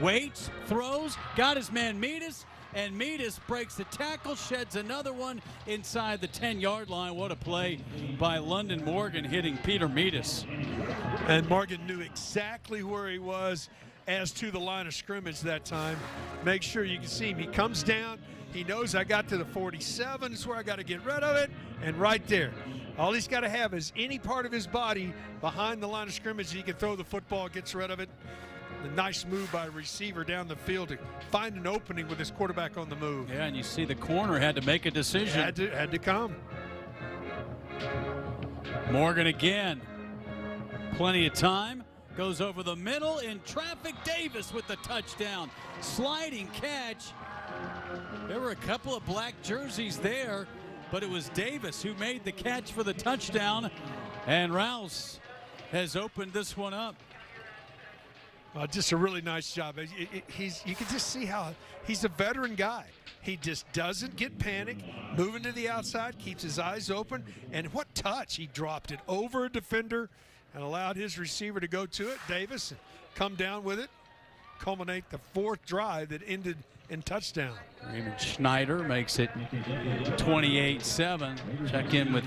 Waits, throws, got his man Metis, and Metis breaks the tackle, sheds another one inside the 10-yard line. What a play by London Morgan hitting Peter Metis.
And Morgan knew exactly where he was as to the line of scrimmage that time. Make sure you can see him. He comes down. He knows I got to the 47. It's where I got to get rid of it. And right there, all he's got to have is any part of his body behind the line of scrimmage. He can throw the football, gets rid of it. A nice move by a receiver down the field to find an opening with his quarterback on the move.
Yeah, and you see the corner had to make a decision.
Had to come.
Morgan again. Plenty of time. Goes over the middle in traffic. Davis with the touchdown. Sliding catch. There were a couple of black jerseys there, but it was Davis who made the catch for the touchdown. And Rouse has opened this one up.
Just a really nice job. You can just see how he's a veteran guy. He just doesn't get panicked, moving to the outside, keeps his eyes open, and what touch. He dropped it over a defender and allowed his receiver to go to it. Davis come down with it, culminate the 4th drive that ended in touchdown.
Raymond Schneider makes it 28-7. Check in with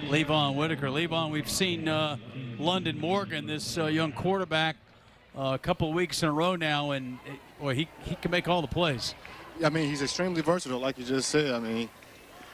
Levon Whitaker. Levon, we've seen London Morgan, this young quarterback, a couple of weeks in a row now, and he can make all the plays.
I mean, he's extremely versatile, like you just said. I mean,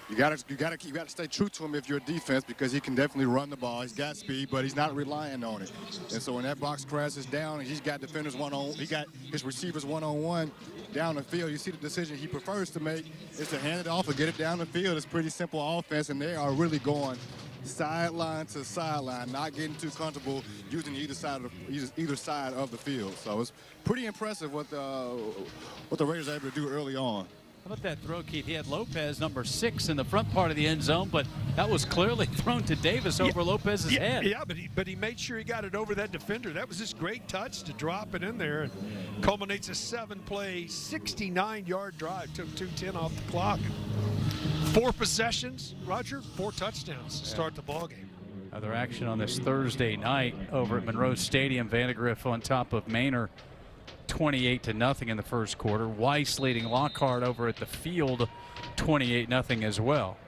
You gotta stay true to him if you're a defense, because he can definitely run the ball. He's got speed, but he's not relying on it. And so when that box crashes down and he's got defenders he got his receivers one-on-one down the field, you see the decision he prefers to make is to hand it off or get it down the field. It's pretty simple offense, and they are really going sideline to sideline, not getting too comfortable using either side of the field. So it's pretty impressive what the Raiders are able to do early on.
How about that throw, Keith? He had Lopez, number 6, in the front part of the end zone, but that was clearly thrown to Davis over Lopez's head.
Yeah, but he made sure he got it over that defender. That was just great touch to drop it in there, and culminates a 7-play, 69-yard drive. Took 2:10 off the clock. 4 possessions, Roger, 4 touchdowns to start the ballgame.
Other action on this Thursday night over at Monroe Stadium. Vandegrift on top of Manor, 28-0 in the first quarter. Weiss leading Lockhart over at the field, 28-0 as well.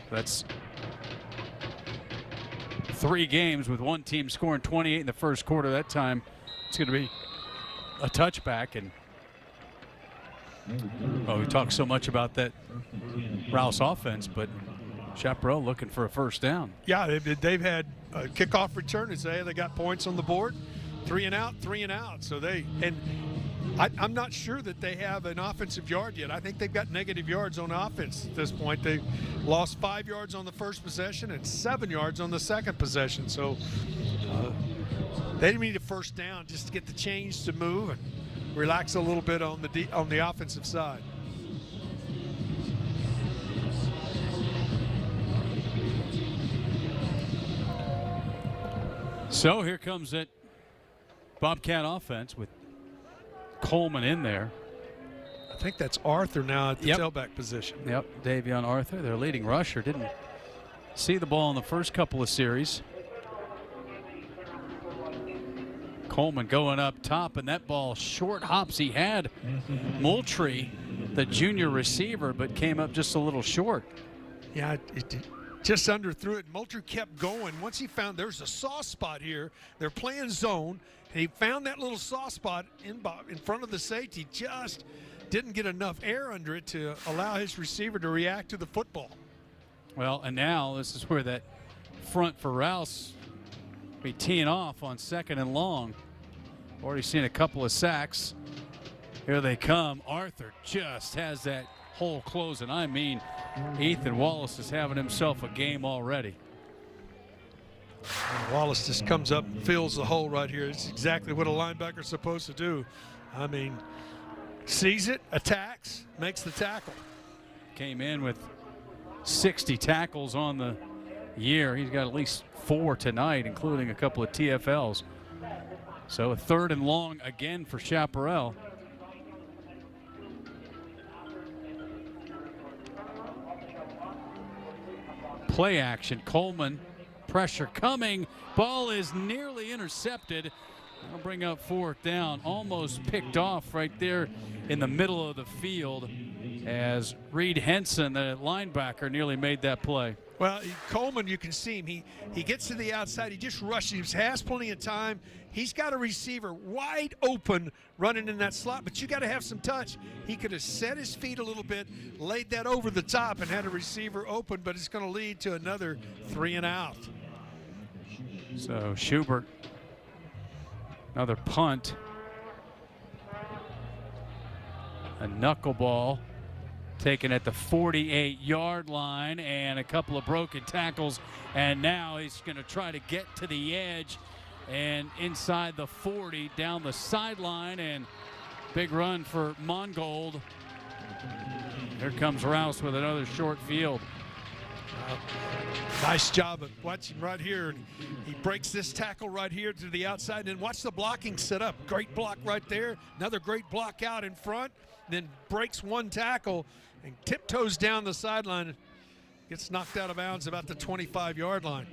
That's 3 games with one team scoring 28 in the first quarter. That time it's going to be a touchback. And we talked so much about that Rouse offense, but Chaparral looking for a first down.
Yeah, they've had a kickoff return and say they got points on the board. 3 and out. So I'm not sure that they have an offensive yard yet. I think they've got negative yards on offense at this point. They lost 5 yards on the first possession and 7 yards on the second possession. So they need a first down just to get the chains to move and relax a little bit on the offensive side.
So here comes it. Bobcat offense with Coleman in there.
I think that's Arthur now at the tailback position.
Yep, Davion Arthur, their leading rusher, didn't see the ball in the first couple of series. Coleman going up top, and that ball short hops. He had Moultrie, the junior receiver, but came up just a little short.
Yeah, it just underthrew it. Moultrie kept going. Once he found there's a soft spot here, they're playing zone, and he found that little soft spot in front of the safety. Just didn't get enough air under it to allow his receiver to react to the football.
Well, and now this is where that front for Rouse be teeing off on 2nd and long. Already seen a couple of sacks. Here they come. Arthur just has that hole closing. I mean, Ethan Wallace is having himself a game already.
Wallace just comes up and fills the hole right here. It's exactly what a linebacker's supposed to do. I mean, sees it, attacks, makes the tackle.
Came in with 60 tackles on the year. He's got at least 4 tonight, including a couple of TFLs. So a 3rd and long again for Chaparral. Play action. Coleman, pressure coming. Ball is nearly intercepted. That'll bring up 4th down. Almost picked off right there in the middle of the field as Reed Henson, the linebacker, nearly made that play.
Well, Coleman, you can see him. He gets to the outside. He just rushes. He has plenty of time. He's got a receiver wide open running in that slot, but you got to have some touch. He could have set his feet a little bit, laid that over the top, and had a receiver open, but it's going to lead to another 3 and out.
So Schubert, another punt. A knuckleball taken at the 48-yard line, and a couple of broken tackles, and now he's going to try to get to the edge and inside the 40 down the sideline, and big run for Mongold. Here comes Rouse with another short field.
Nice job of watching right here. He breaks this tackle right here to the outside, and watch the blocking set up. Great block right there. Another great block out in front, then breaks one tackle and tiptoes down the sideline. Gets knocked out of bounds about the 25-yard line.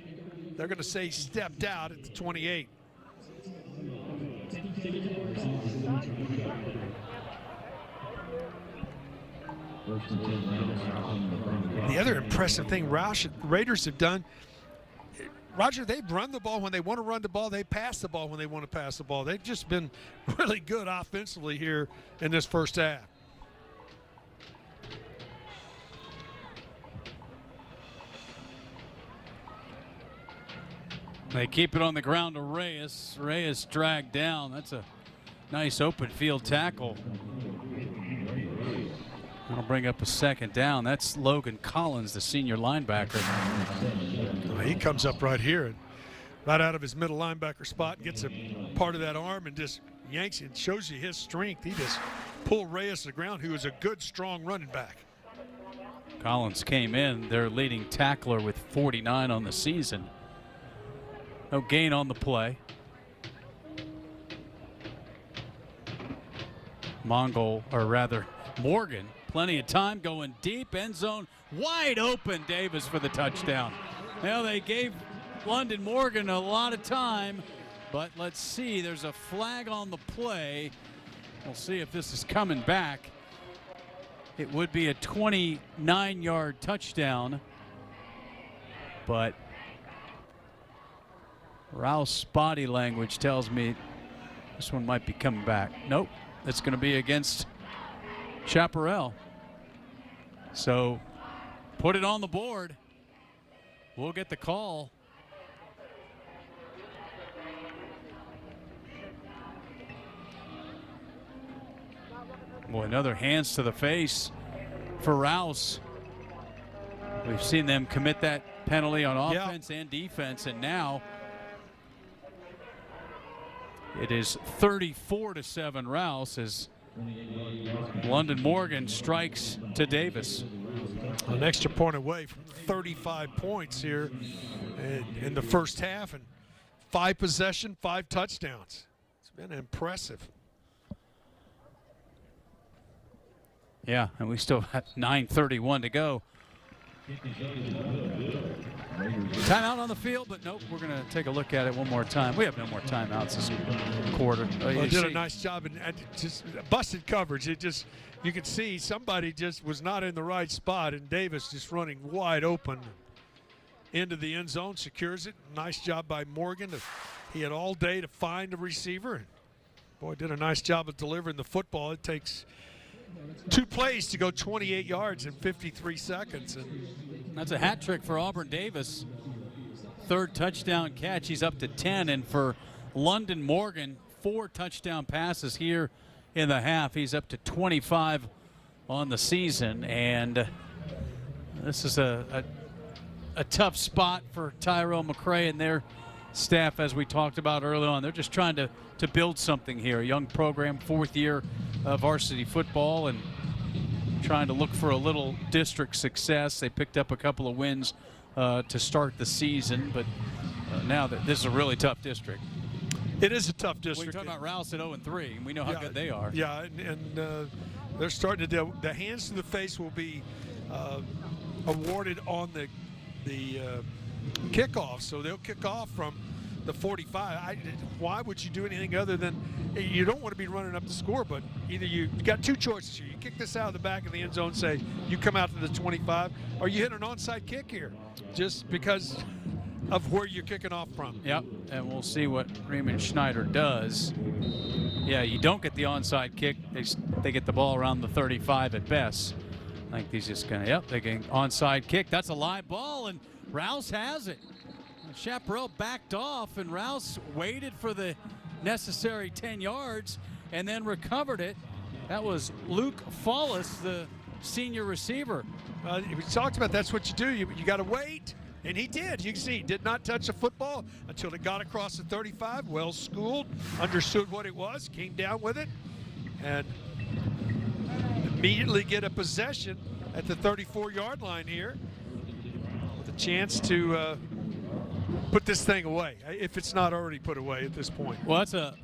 They're going to say stepped out at the 28. The other impressive thing Raiders have done, Roger, they've run the ball when they want to run the ball. They pass the ball when they want to pass the ball. They've just been really good offensively here in this first half.
They keep it on the ground to Reyes. Reyes dragged down. That's a nice open field tackle. That'll bring up a second down. That's Logan Collins, the senior linebacker.
He comes up right here, and right out of his middle linebacker spot, gets a part of that arm and just yanks it. Shows you his strength. He just pulled Reyes to the ground, who is a good, strong running back.
Collins came in, their leading tackler with 49 on the season. No gain on the play. Morgan, plenty of time, going deep, end zone, wide open. Davis for the touchdown. Well, they gave London Morgan a lot of time, but let's see, there's a flag on the play. We'll see if this is coming back. It would be a 29-yard touchdown, but Rouse body language tells me this one might be coming back. Nope, it's going to be against Chaparral. So put it on the board. We'll get the call. Boy, another hands to the face for Rouse. We've seen them commit that penalty on offense and defense, and now it is 34-7 Rouse as London Morgan strikes to Davis.
An extra point away from 35 points here in the first half, and 5 possession, 5 touchdowns. It's been impressive.
Yeah, and we still have 9:31 to go. Timeout on the field, but nope, we're going to take a look at it one more time. We have no more timeouts this quarter.
Well, did a nice job and just busted coverage. It just, you could see somebody just was not in the right spot, and Davis just running wide open into the end zone, secures it. Nice job by Morgan. He had all day to find a receiver. Boy, did a nice job of delivering the football. It takes 2 plays to go 28 yards in 53 seconds. And
that's a hat trick for Auburn Davis. 3rd touchdown catch. He's up to 10. And for London Morgan, 4 touchdown passes here in the half. He's up to 25 on the season. And this is a tough spot for Tyrell McCray and their staff, as we talked about early on. They're just trying to build something here. A young program, 4th year of varsity football, and trying to look for a little district success. They picked up a couple of wins to start the season, but now that this is a really tough district.
It is a tough district.
We're talking about Rouse at 0-3, and we know how good they are.
Yeah, and they're starting to do. The hands to the face will be awarded on the kickoff, so they'll kick off from the 45. Why would you do anything other than, you don't want to be running up the score, but either you got 2 choices here. You kick this out of the back of the end zone, say you come out to the 25, or you hit an onside kick here just because of where you're kicking off from.
Yep, and we'll see what Raymond Schneider does. Yeah, you don't get the onside kick. They get the ball around the 35 at best. I think he's just going to, they get onside kick. That's a live ball, and Rouse has it. Chaparral backed off, and Rouse waited for the necessary 10 yards and then recovered it. That was Luke Follis, the senior receiver.
We talked about that's what you do. You got to wait, and he did. You can see he did not touch the football until it got across the 35. Well schooled, understood what it was, came down with it, and immediately get a possession at the 34-yard line here with a chance to put this thing away, if it's not already put away at this point.
Well, that's a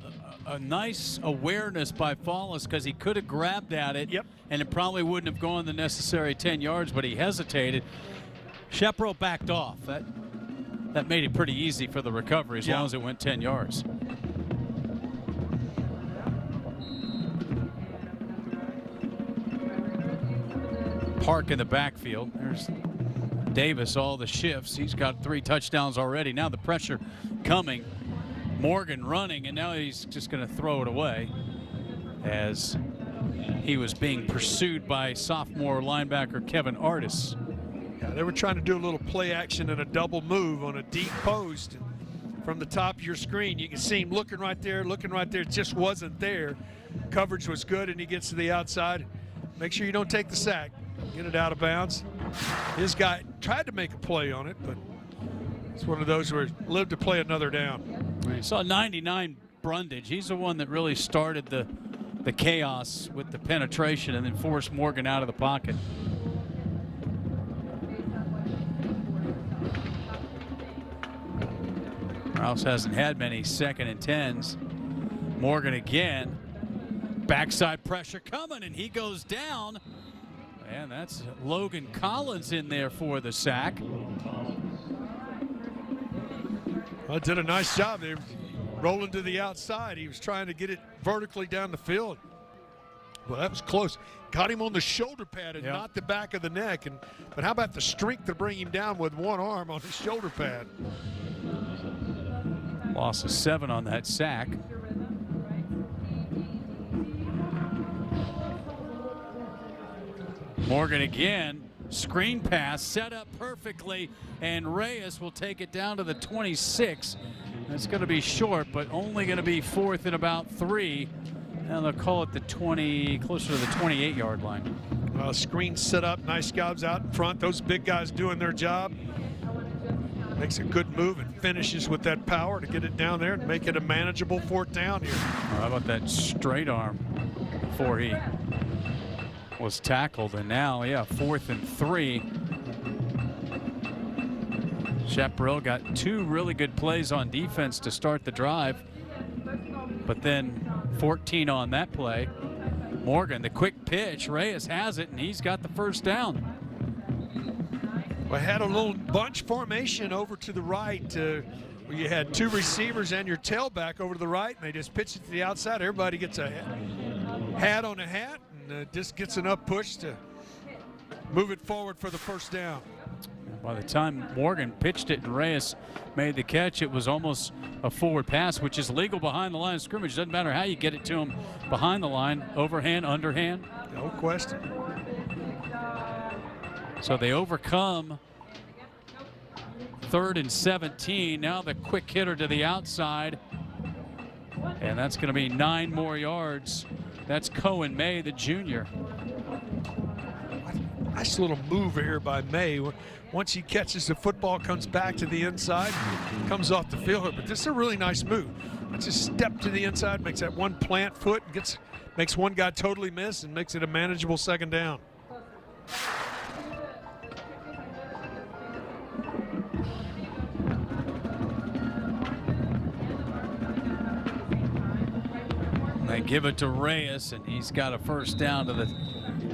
nice awareness by Follis, because he could have grabbed at it, and it probably wouldn't have gone the necessary 10 yards, but he hesitated. Chaparral backed off. That made it pretty easy for the recovery as long as it went 10 yards. Park in the backfield. There's Davis, all the shifts. He's got 3 touchdowns already. Now the pressure coming. Morgan running, and now he's just going to throw it away as he was being pursued by sophomore linebacker Kevin Artis.
Yeah, they were trying to do a little play action and a double move on a deep post. And from the top of your screen. You can see him looking right there, it just wasn't there. Coverage was good, and he gets to the outside. Make sure you don't take the sack. Get it out of bounds. His guy tried to make a play on it, but it's one of those where lived to play another down.
You saw 99 Brundage. He's the one that really started the chaos with the penetration and then forced Morgan out of the pocket. Rouse hasn't had many 2nd and 10s. Morgan again. Backside pressure coming, and he goes down. And that's Logan Collins in there for the sack.
Well, did a nice job there. Rolling to the outside. He was trying to get it vertically down the field. Well, that was close. Got him on the shoulder pad and not the back of the neck. But how about the strength to bring him down with one arm on his shoulder pad?
Loss of 7 on that sack. Morgan again. Screen pass set up perfectly, and Reyes will take it down to the 26. That's going to be short, but only going to be 4th and about 3. And they'll call it the 20, closer to the 28-yard line.
Screen set up, nice jobs out in front. Those big guys doing their job. Makes a good move and finishes with that power to get it down there and make it a manageable 4th down here.
How about that straight arm before he was tackled, and now 4th and 3. Chaparral got 2 really good plays on defense to start the drive, but then 14 on that play. Morgan, the quick pitch, Reyes has it, and he's got the 1st down.
We had a little bunch formation over to the right where you had 2 receivers and your tailback over to the right, and they just pitched it to the outside. Everybody gets a hat on a hat, and just gets enough push to move it forward for the 1st down.
By the time Morgan pitched it and Reyes made the catch, it was almost a forward pass, which is legal behind the line of scrimmage. Doesn't matter how you get it to him behind the line, overhand, underhand.
No question.
So they overcome 3rd and 17. Now the quick hitter to the outside. And that's going to be 9 more yards. That's Cohen May, the junior.
Nice little move here by May. Once he catches the football, comes back to the inside, comes off the field. But this is a really nice move. Just step to the inside, makes that one plant foot, makes one guy totally miss, and makes it a manageable 2nd down.
They give it to Reyes, and he's got a 1st down to the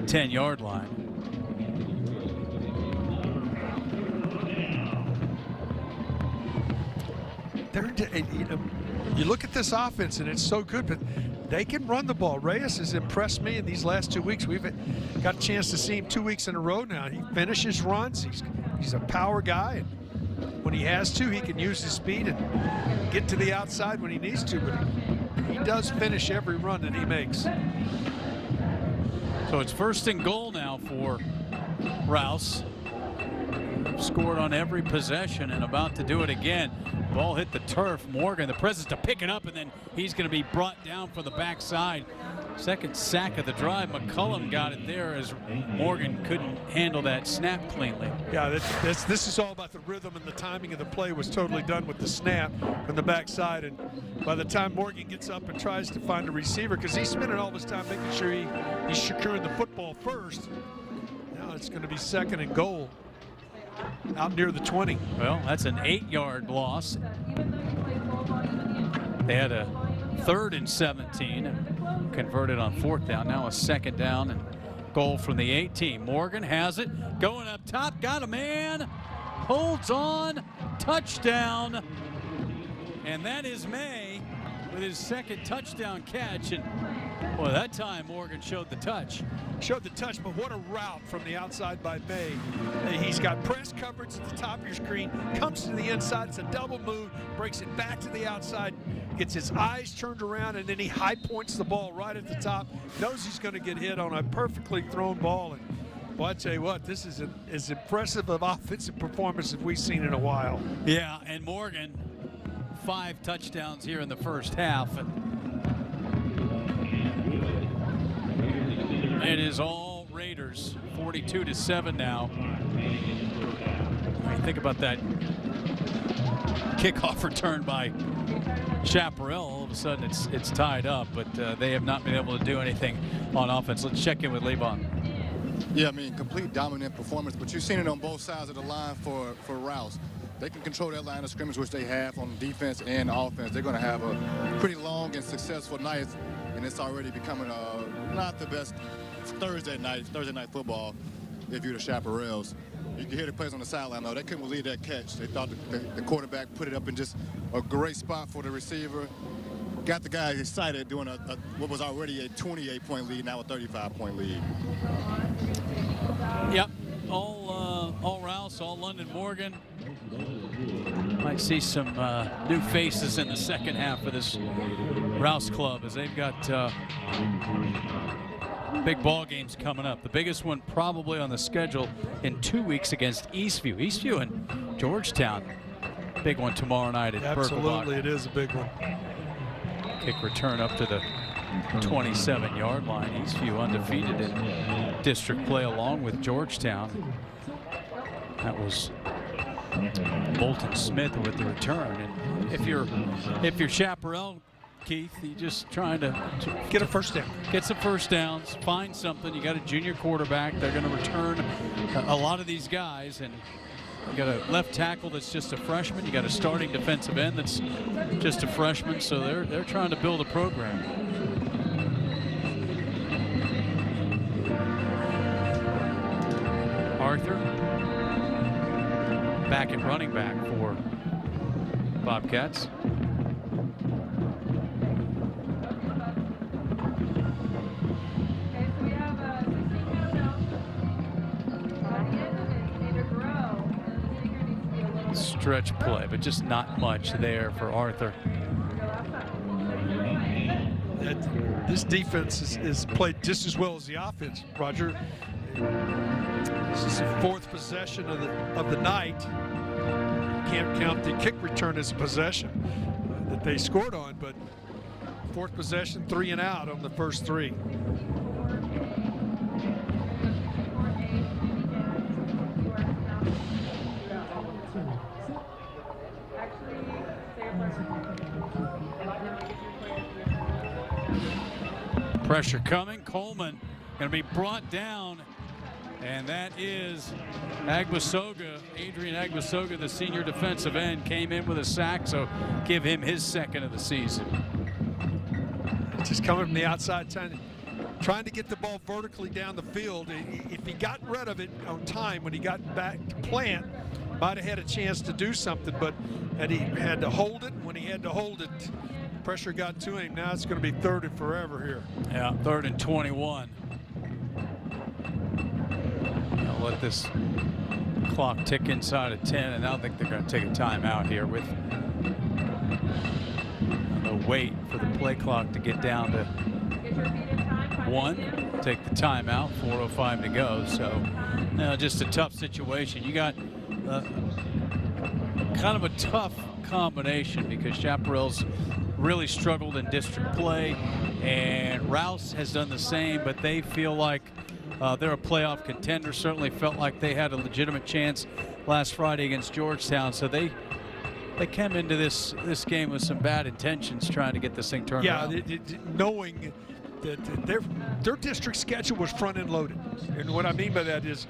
10-yard line.
You look at this offense, and it's so good, but they can run the ball. Reyes has impressed me in these last 2 weeks. We've got a chance to see him 2 weeks in a row now. He finishes runs. He's a power guy, and when he has to, he can use his speed and get to the outside when he needs to, but he does finish every run that he makes.
So it's 1st and goal now for Rouse. Scored on every possession and about to do it again. Ball hit the turf. Morgan, the presence to pick it up, and then he's going to be brought down for the backside. 2nd sack of the drive. McCullum got it there as Morgan couldn't handle that snap cleanly.
Yeah, this is all about the rhythm, and the timing of the play was totally done with the snap from the backside. And by the time Morgan gets up and tries to find a receiver, because he's spending all his time making sure he's securing the football first. Now it's going to be 2nd and goal out near the 20.
Well, that's an 8-yard loss. They had a 3rd and 17 and converted on 4th down. Now a 2nd down and goal from the 18. Morgan has it, going up top, got a man, holds on, touchdown. And that is May with his 2nd touchdown catch. And boy, that time Morgan showed the touch.
But what a route from the outside by May. He's got press coverage at the top of your screen, comes to the inside, it's a double move, breaks it back to the outside, gets his eyes turned around, and then he high points the ball right at the top, knows he's going to get hit on a perfectly thrown ball. And boy, I tell you what, this is as impressive of offensive performance as we've seen in a while.
Yeah, and Morgan 5 touchdowns here in the first half. And it is all Raiders, 42-7 now. I mean, think about that kickoff return by Chaparral. All of a sudden it's tied up, but they have not been able to do anything on offense. Let's check in with Levon.
Yeah, I mean, complete dominant performance, but you've seen it on both sides of the line for Rouse. They can control that line of scrimmage, which they have on defense and offense. They're going to have a pretty long and successful night, and it's already becoming not the best Thursday night football if you're the Chaparrals. You can hear the players on the sideline, though. They couldn't believe that catch. They thought the quarterback put it up in just a great spot for the receiver. Got the guy excited doing what was already a 28-point lead, now a 35-point lead.
Yep, all Rouse, all London Morgan. Might see some new faces in the second half of this Rouse club as they've got big ball games coming up. The biggest one probably on the schedule in 2 weeks against Eastview. Eastview and Georgetown. Big one tomorrow night at
Absolutely, it is a big one.
Kick return up to the 27-yard line. Eastview undefeated in district play along with Georgetown. That was Bolton Smith with the return. And if you're Chaparral, Keith, you're just trying to
get a first down.
Get some first downs, find something. You got a junior quarterback. They're going to return a lot of these guys, and you got a left tackle that's just a freshman. You got a starting defensive end that's just a freshman. So they're trying to build a program. Arthur back at running back for Bobcats. Stretch play, but just not much there for Arthur.
This defense is played just as well as the offense, Roger. This is the 4th possession of the night. Can't count the kick return as a possession that they scored on, but 4th possession, 3 and out on the first 3.
Pressure coming. Coleman going to be brought down, and that is Agbasoga. Adrian Agbasoga, the senior defensive end, came in with a sack, so give him his 2nd of the season.
Just coming from the outside, trying to get the ball vertically down the field. If he got rid of it on time when he got back to plant, might have had a chance to do something, but he had to hold it. When he had to hold it, pressure got to him. Now it's going to be 3rd and forever here.
Yeah, 3rd and 21. I'll let this clock tick inside of 10, and I don't think they're going to take a timeout here with the wait for the play clock to get down to 1. Take the timeout, 4:05 to go. So, just a tough situation. You got kind of a tough combination because Chaparral's really struggled in district play, and Rouse has done the same, but they feel like they're a playoff contender. Certainly felt like they had a legitimate chance last Friday against Georgetown, so they came into this game with some bad intentions, trying to get this thing turned around.
Knowing that their district schedule was front-end loaded, and what I mean by that is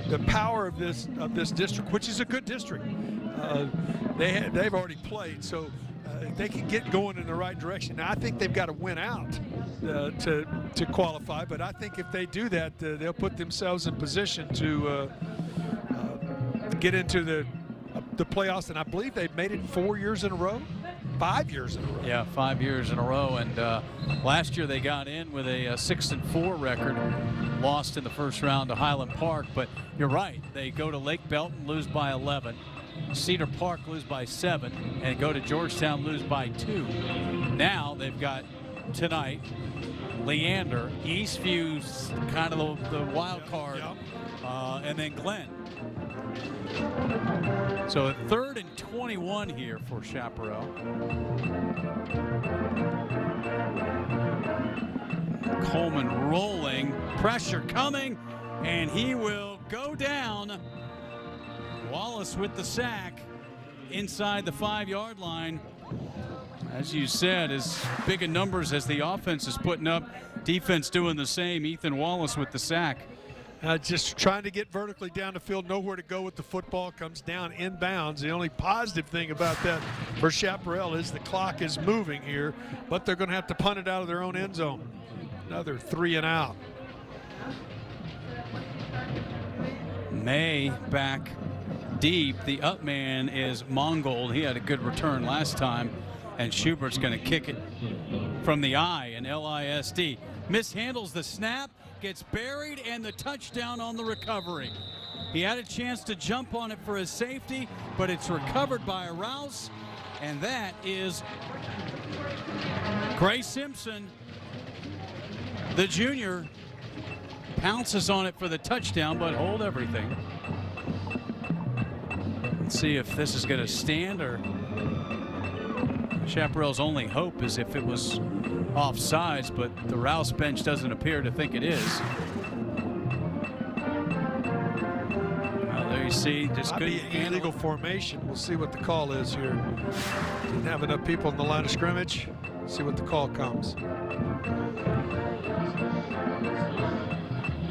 the power of this district, which is a good district. They've already played, so they can get going in the right direction. Now, I think they've got to win out to qualify, but I think if they do that, they'll put themselves in position to get into the playoffs. And I believe they've made it 4 years in a row, 5 years in a row.
Yeah, 5 years in a row. And last year they got in with a 6-4 record, lost in the first round to Highland Park. But you're right, they go to Lake Belton, lose by 11. Cedar Park lose by 7, and go to Georgetown, lose by 2. Now they've got tonight. Leander, Eastview's kind of the wild card, and then Glenn. So 3rd and 21 here for Chaparral. Coleman rolling, pressure coming, and he will go down. Wallace with the sack inside the 5-yard line. As you said, as big in numbers as the offense is putting up, defense doing the same. Ethan Wallace with the sack.
Just trying to get vertically down the field, nowhere to go with the football, comes down inbounds. The only positive thing about that for Chaparral is the clock is moving here, but they're going to have to punt it out of their own end zone. Another 3 and out.
May back deep. The up man is Mongold. He had a good return last time, and Schubert's going to kick it from the I in LISD. Mishandles the snap, gets buried, and the touchdown on the recovery. He had a chance to jump on it for his safety, but it's recovered by Rouse, and that is Gray Simpson, the junior, pounces on it for the touchdown, but hold everything. Let's see if this is going to stand, or Chaparral's only hope is if it was offsides, but the Rouse bench doesn't appear to think it is. Well, there you see, just couldn't handle
illegal formation. We'll see what the call is here. Didn't have enough people in the line of scrimmage. See what the call comes.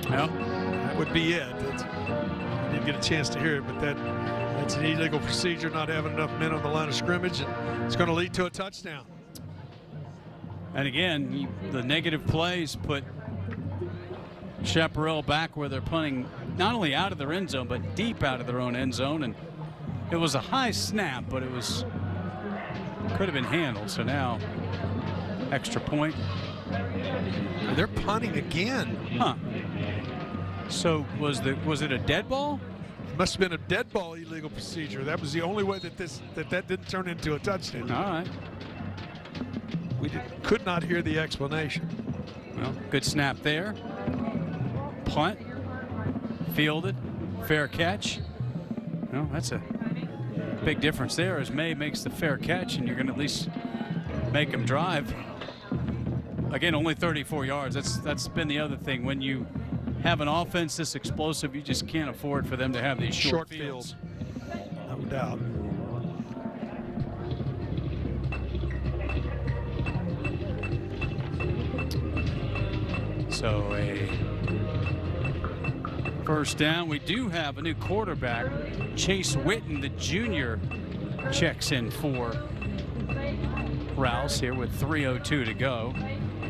Well,
that would be it. I didn't get a chance to hear it, but that's an illegal procedure, not having enough men on the line of scrimmage, and it's going to lead to a touchdown.
And again, the negative plays put Chaparral back where they're punting not only out of their end zone, but deep out of their own end zone. And it was a high snap, but it could have been handled. So now, extra point.
They're punting again.
Huh. So was it a dead ball?
It must have been a dead ball illegal procedure. That was the only way that that didn't turn into a touchdown.
All right.
We could not hear the explanation.
Well, good snap there. Punt. Fielded. Fair catch. Well, that's a big difference there as May makes the fair catch, and you're going to at least make him drive. Again, only 34 yards. That's been the other thing. When you have an offense this explosive, you just can't afford for them to have these short fields.
No doubt.
So a first down. We do have a new quarterback. Chase Witten, the junior, checks in for Rouse here with 3:02 to go.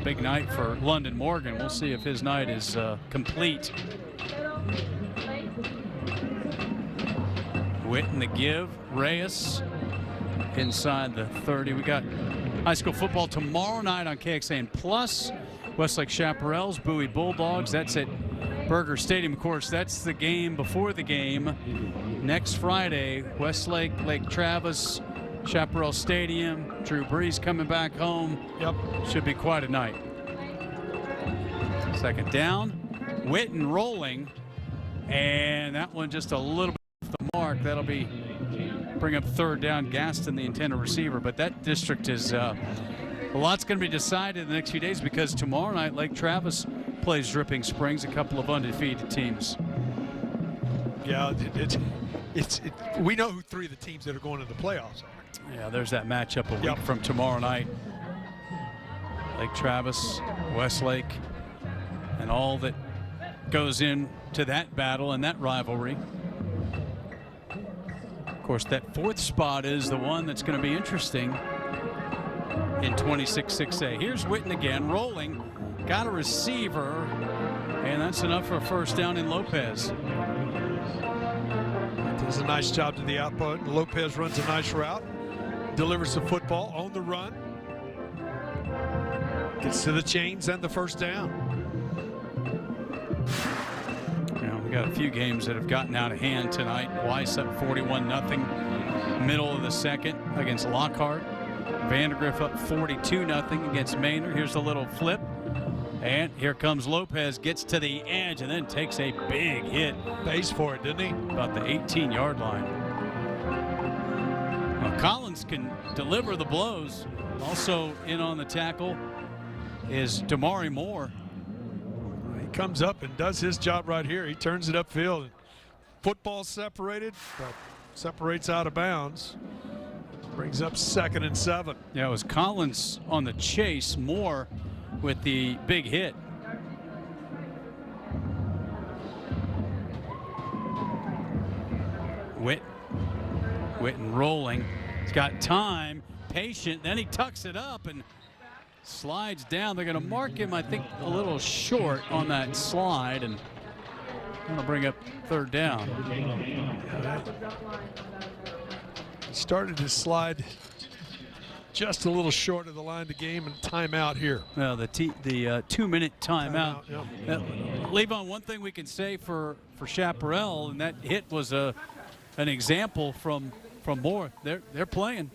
Big night for London Morgan. We'll see if his night is complete. Witten the give. Reyes inside the 30. We got high school football tomorrow night on KXAN Plus. Westlake Chaparral's Bowie Bulldogs. That's at Burger Stadium. Of course, that's the game before the game. Next Friday, Westlake, Lake Travis, Chaparral Stadium. Drew Brees coming back home.
Yep.
Should be quite a night. Second down. Witten rolling. And that one just a little bit off the mark. That'll bring up third down. Gaston, the intended receiver. But that district is a lot's going to be decided in the next few days, because tomorrow night Lake Travis plays Dripping Springs, a couple of undefeated teams.
Yeah, we know who 3 of the teams that are going to the playoffs are.
Yeah, there's that matchup a week from tomorrow night. Lake Travis, Westlake, and all that goes into that battle and that rivalry. Of course, that 4th spot is the one that's going to be interesting in 26-6A. Here's Witten again, rolling, got a receiver, and that's enough for a first down in Lopez.
Does a nice job to the output. Lopez runs a nice route, delivers the football on the run, gets to the chains and the first down.
We got a few games that have gotten out of hand tonight. Weiss up 41-0, middle of the second against Lockhart. Vandergrift up 42-0 against Maynard. Here's a little flip. And here comes Lopez, gets to the edge and then takes a big hit.
Pays for it, didn't he?
About the 18-yard line. Well, Collins can deliver the blows. Also in on the tackle is Damari Moore.
He comes up and does his job right here. He turns it upfield. Football separated, but separates out of bounds. Brings up 2nd and 7.
Yeah, it was Collins on the chase, Moore with the big hit. Witten rolling. He's got time, patient, then he tucks it up and slides down. They're going to mark him, I think, a little short on that slide, and going to bring up 3rd down.
He started to slide just a little short of the line of the game, and timeout here.
Well, the 2-minute timeout.
Yep.
Levon, one thing we can say for Chaparral, and that hit was an example from Moore. They're playing.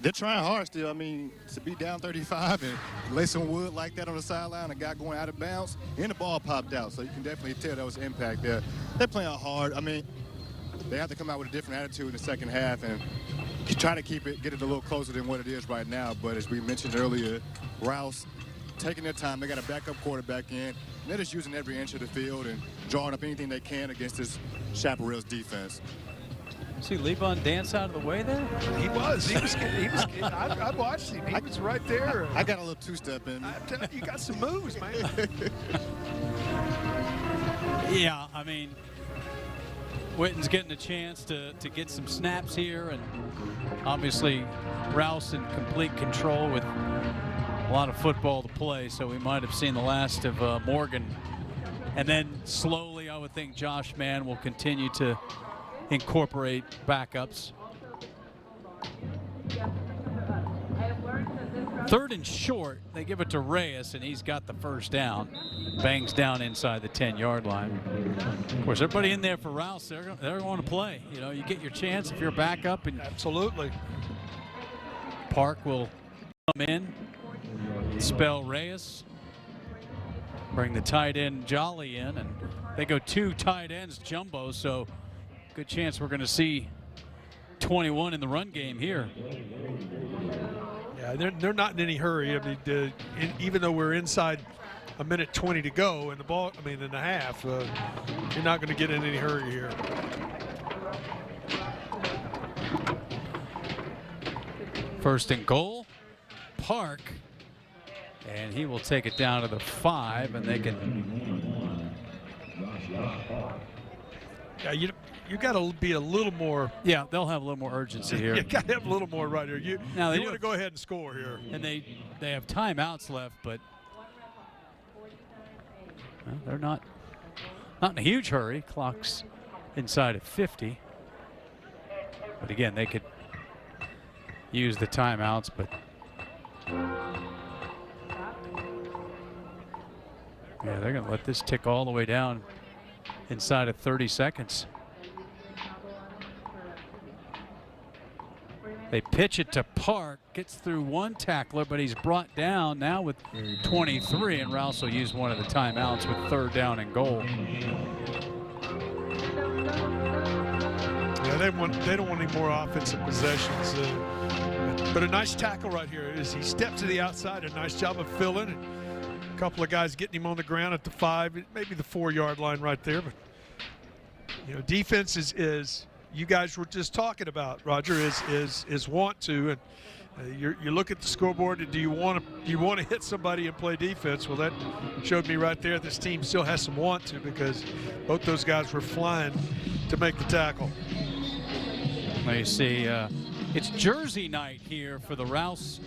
They're trying hard still. I mean, to be down 35 and lay some wood like that on the sideline, a guy going out of bounds, and the ball popped out. So you can definitely tell there was impact there. They're playing hard. I mean, they have to come out with a different attitude in the second half and try to get it a little closer than what it is right now. But as we mentioned earlier, Rouse taking their time. They got a backup quarterback in. And they're just using every inch of the field and drawing up anything they can against this Chaparral's defense.
See Levon dance out of the way there?
He was. I watched him. He was right there.
I got a little two-step in me.
You got some moves, man.
Yeah, I mean, Witten's getting a chance to get some snaps here, and obviously Rouse in complete control with a lot of football to play, so we might have seen the last of Morgan. And then slowly, I would think Josh Mann will continue to incorporate backups. 3rd and short, they give it to Reyes, and he's got the 1st down. Bangs down inside the 10-yard line. Of course, everybody in there for Rouse, they're going to play. You know, you get your chance if you're a backup. And
absolutely.
Park will come in, spell Reyes, bring the tight end Jolly in, and they go 2 tight ends jumbo, so good chance we're going to see 21 in the run game here.
Yeah, they're not in any hurry. I mean, even though we're inside a minute 20 to go in the ball, in the half, you're not going to get in any hurry here.
First and goal, Park, and he will take it down to the 5, and they can.
Yeah, you got to be a little more.
Yeah, they'll have a little more urgency here.
You got to have a little more right here. You want to go ahead and score here.
And they have timeouts left, but well, they're not in a huge hurry. Clock's inside of 50. But again, they could use the timeouts, but yeah, they're going to let this tick all the way down inside of 30 seconds. They pitch it to Park, gets through 1 tackler, but he's brought down now with 23, and Rouse will use one of the timeouts with 3rd down and goal.
Yeah, they don't want any more offensive possessions. But a nice tackle right here as he steps to the outside. A nice job of filling. And a couple of guys getting him on the ground at the 5, maybe the 4-yard line right there. But defense is you guys were just talking about, Roger, is want to, and you look at the scoreboard, and do you want to hit somebody and play defense? Well, that showed me right there this team still has some want to, because both those guys were flying to make the tackle.
Let me see. It's jersey night here for the Rouse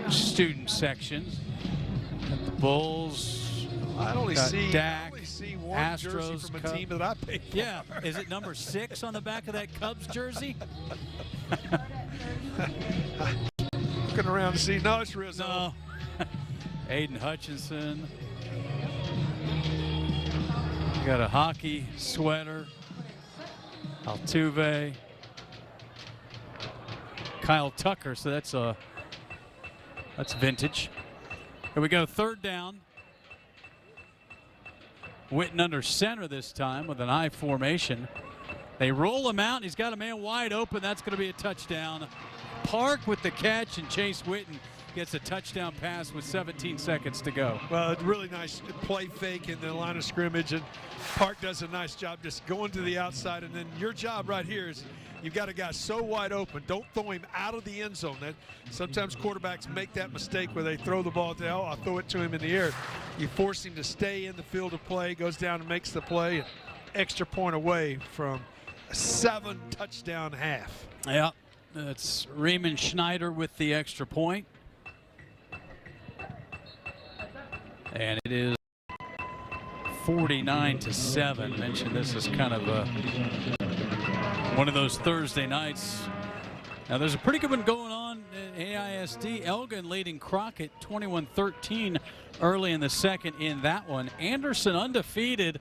student sections. The Bulls.
I only see one
Astros,
jersey from a team that I paid for.
Yeah, is it number 6 on the back of that Cubs jersey?
Looking around to see. No, it's Rizzo.
No. Aiden Hutchinson. You got a hockey sweater. Altuve. Kyle Tucker, so that's vintage. Here we go, third down. Witten under center this time with an I formation. They roll him out, and he's got a man wide open. That's going to be a touchdown. Park with the catch, and Chase Witten gets a touchdown pass with 17 seconds to go.
Well, it's really nice play fake in the line of scrimmage, and Park does a nice job just going to the outside, and then your job right here is you've got a guy so wide open, don't throw him out of the end zone. That sometimes quarterbacks make that mistake where they throw the ball, I'll throw it to him in the air. You force him to stay in the field of play, goes down and makes the play, and extra point away from a 7-touchdown half.
Yeah, that's Raymond Schneider with the extra point. And it is 49-7. Mentioned this is kind of one of those Thursday nights. Now there's a pretty good one going on at AISD. Elgin leading Crockett 21-13 early in the second in that one. Anderson undefeated.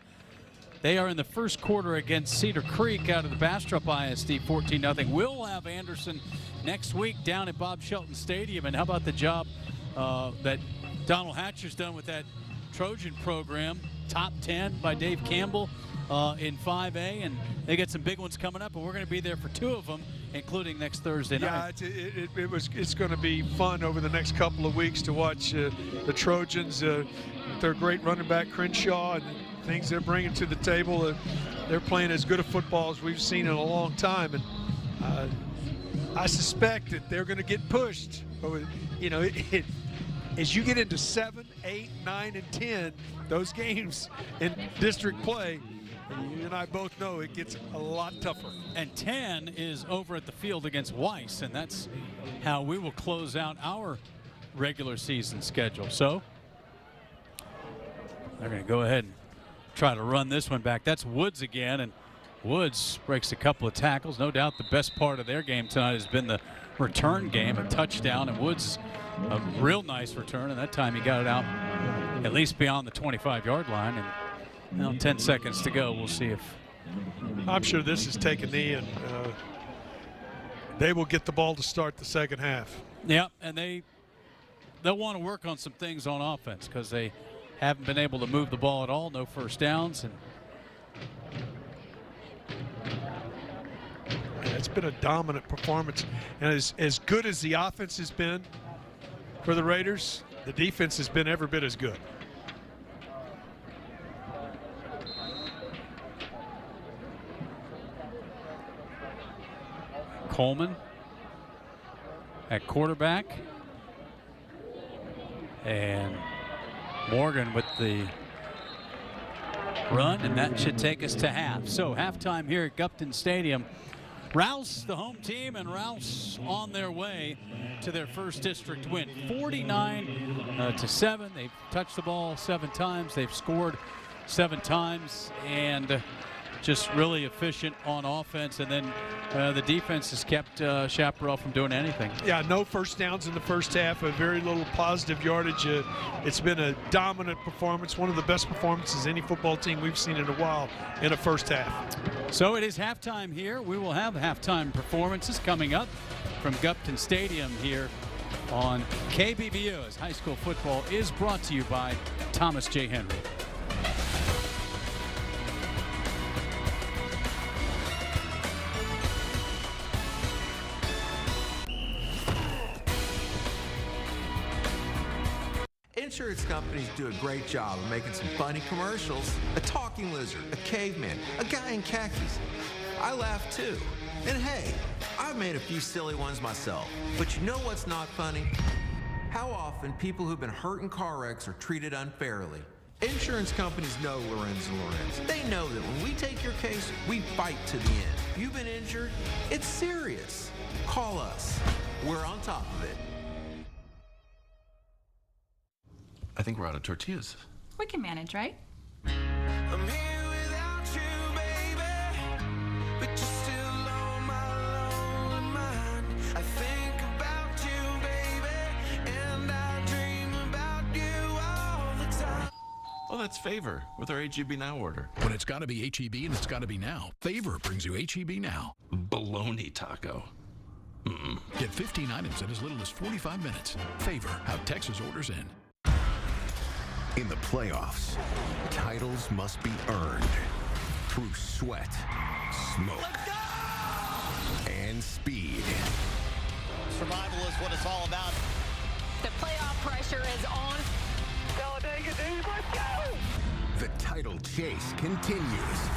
They are in the first quarter against Cedar Creek out of the Bastrop ISD 14-0. We'll have Anderson next week down at Bob Shelton Stadium. And how about the job that Donald Hatcher's done with that Trojan program, top 10 by Dave Campbell in 5A, and they got some big ones coming up, and we're going to be there for 2 of them, including next Thursday night.
Yeah, it's going to be fun over the next couple of weeks to watch the Trojans, their great running back Crenshaw, and things they're bringing to the table. They're playing as good a football as we've seen in a long time, and I suspect that they're going to get pushed. You know, as you get into 7, 8, 9, and 10, those games in district play, you and I both know it gets a lot tougher.
And 10 is over at the field against Weiss, and that's how we will close out our regular season schedule. So they're going to go ahead and try to run this one back. That's Woods again, and Woods breaks a couple of tackles. No doubt the best part of their game tonight has been the return game, a touchdown, and Woods a real nice return, and that time he got it out at least beyond the 25-yard line. And now 10 seconds to go. We'll see if
I'm sure this is taking knee, and they will get the ball to start the second half.
Yeah, and they'll want to work on some things on offense because they haven't been able to move the ball at all. No first downs, and
it's been a dominant performance. And as good as the offense has been for the Raiders, the defense has been every bit as good.
Coleman at quarterback, and Morgan with the run, and that should take us to half. So halftime here at Gupton Stadium. Rouse, the home team, and Rouse on their way to their first district win. 49-7. They've touched the ball 7 times. They've scored 7 times, and just really efficient on offense. And then the defense has kept Chaparral from doing anything.
Yeah, no first downs in the first half, a very little positive yardage. It's been a dominant performance, one of the best performances any football team we've seen in a while in a first half.
So it is halftime here. We will have halftime performances coming up from Gupton Stadium here on KBVO, as high school football is brought to you by Thomas J. Henry.
Insurance companies do a great job of making some funny commercials. A talking lizard, a caveman, a guy in khakis. I laugh too. And hey, I've made a few silly ones myself. But you know what's not funny? How often people who've been hurt in car wrecks are treated unfairly. Insurance companies know Lorenz and Lorenz. They know that when we take your case, we fight to the end. If you've been injured, it's serious. Call us. We're on top of it.
I think we're out of tortillas.
We can manage, right?
I'm here without you, baby, but you're still on my lonely mind. I think about you, baby, and I dream about you all the time.
Oh, that's Favor with our HEB Now order.
When it's got to be HEB and it's got to be now, Favor brings you HEB Now.
Bologna taco.
Get 15 items in as little as 45 minutes. Favor how Texas orders in.
In the playoffs, titles must be earned through sweat, smoke, and speed.
Survival is what it's all about.
The playoff pressure is on.
Talladega, dude, let's go!
The title chase continues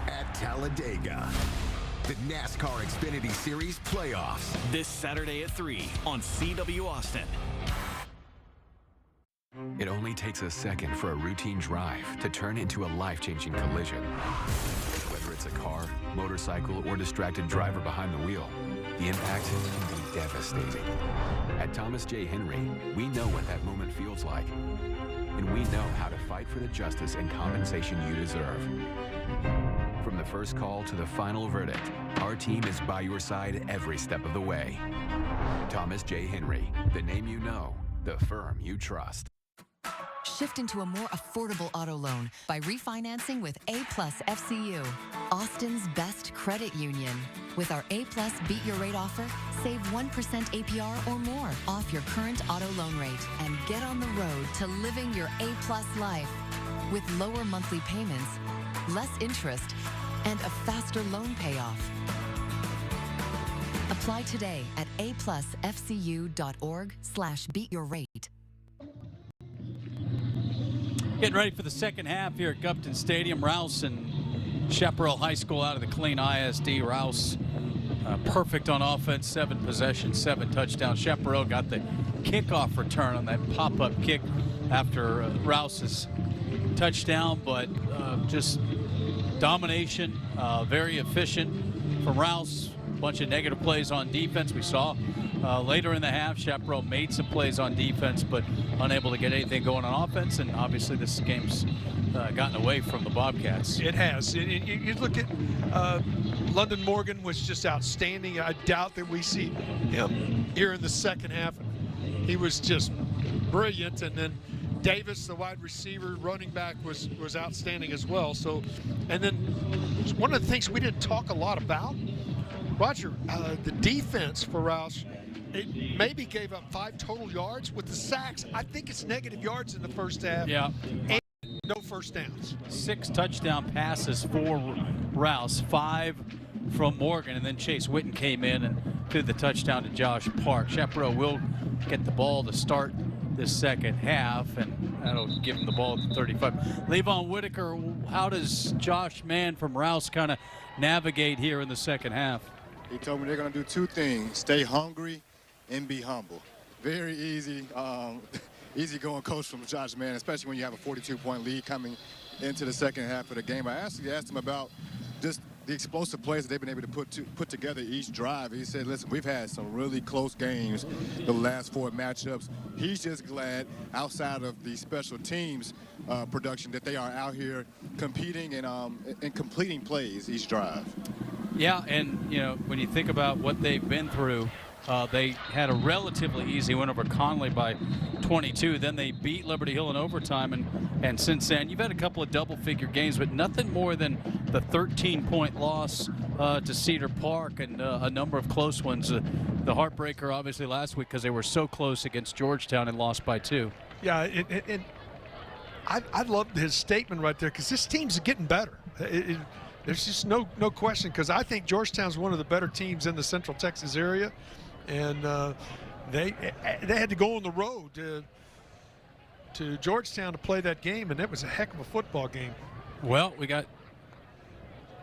at Talladega. The NASCAR Xfinity Series playoffs.
This Saturday at 3 on CW Austin.
It only takes a second for a routine drive to turn into a life-changing collision. Whether it's a car, motorcycle, or distracted driver behind the wheel, the impact can be devastating. At Thomas J. Henry, we know what that moment feels like. And we know how to fight for the justice and compensation you deserve. From the first call to the final verdict, our team is by your side every step of the way. Thomas J. Henry, the name you know, the firm you trust.
Shift into a more affordable auto loan by refinancing with A+ FCU, Austin's best credit union. With our A+ Beat Your Rate offer, save 1% APR or more off your current auto loan rate and get on the road to living your A+ life. With lower monthly payments, less interest, and a faster loan payoff. Apply today at aplusfcu.org/beatyourrate.
Getting ready for the second half here at Gupton Stadium. Rouse and Chaparral High School out of the Killeen ISD. Rouse perfect on offense, 7 possessions, 7 touchdowns. Chaparral got the kickoff return on that pop-up kick after Rouse's touchdown, but just domination, very efficient from Rouse. A bunch of negative plays on defense. We saw later in the half, Chaparral made some plays on defense, but unable to get anything going on offense. And obviously, this game's gotten away from the Bobcats.
It has. You look at London Morgan was just outstanding. I doubt that we see him here in the second half. He was just brilliant. And then Davis, the wide receiver, running back, was outstanding as well. So, and then one of the things we didn't talk a lot about, Roger, the defense for Rouse, it maybe gave up 5 total yards with the sacks. I think it's negative yards in the first half.
Yeah.
And no first downs.
6 touchdown passes for Rouse, 5 from Morgan, and then Chase Witten came in and threw the touchdown to Josh Park. Chaparral will get the ball to start this second half, and that'll give him the ball at the 35. Levon Whitaker, how does Josh Mann from Rouse kind of navigate here in the second half?
He told me they're going to do 2 things: stay hungry and be humble. Very easy, easy-going coach from Josh Mann, especially when you have a 42-point lead coming into the second half of the game. I actually asked him about just the explosive plays that they've been able to put together each drive. He said, listen, we've had some really close games the last 4 matchups. He's just glad, outside of the special teams production, that they are out here competing and completing plays each drive.
Yeah, and you know, when you think about what they've been through, they had a relatively easy win over Conley by 22. Then they beat Liberty Hill in overtime, and since then you've had a couple of double-figure games, but nothing more than the 13-point loss to Cedar Park and a number of close ones. The heartbreaker, obviously, last week because they were so close against Georgetown and lost by 2.
Yeah, and I love his statement right there, because this team's getting better. There's just no question, because I think Georgetown's one of the better teams in the Central Texas area, and they had to go on the road to Georgetown to play that game, and it was a heck of a football game.
Well, we got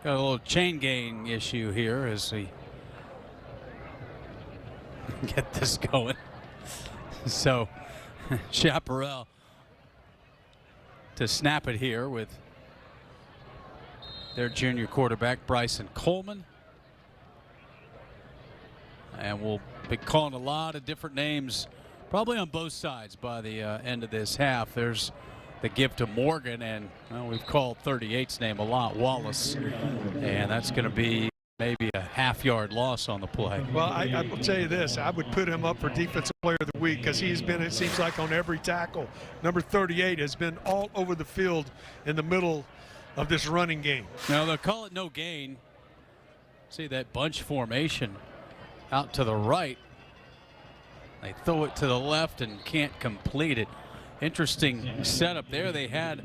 a little chain gang issue here as we get this going. So Chaparral to snap it here with their junior quarterback, Bryson Coleman. And we'll be calling a lot of different names, probably on both sides by the end of this half. There's the give to Morgan, and well, we've called 38's name a lot, Wallace. And that's going to be maybe a half-yard loss on the play.
Well, I will tell you this. I would put him up for Defensive Player of the Week, because he's been, it seems like, on every tackle. Number 38 has been all over the field in the middle of this running game.
Now they'll call it no gain. See that bunch formation out to the right. They throw it to the left and can't complete it. Interesting setup there. They had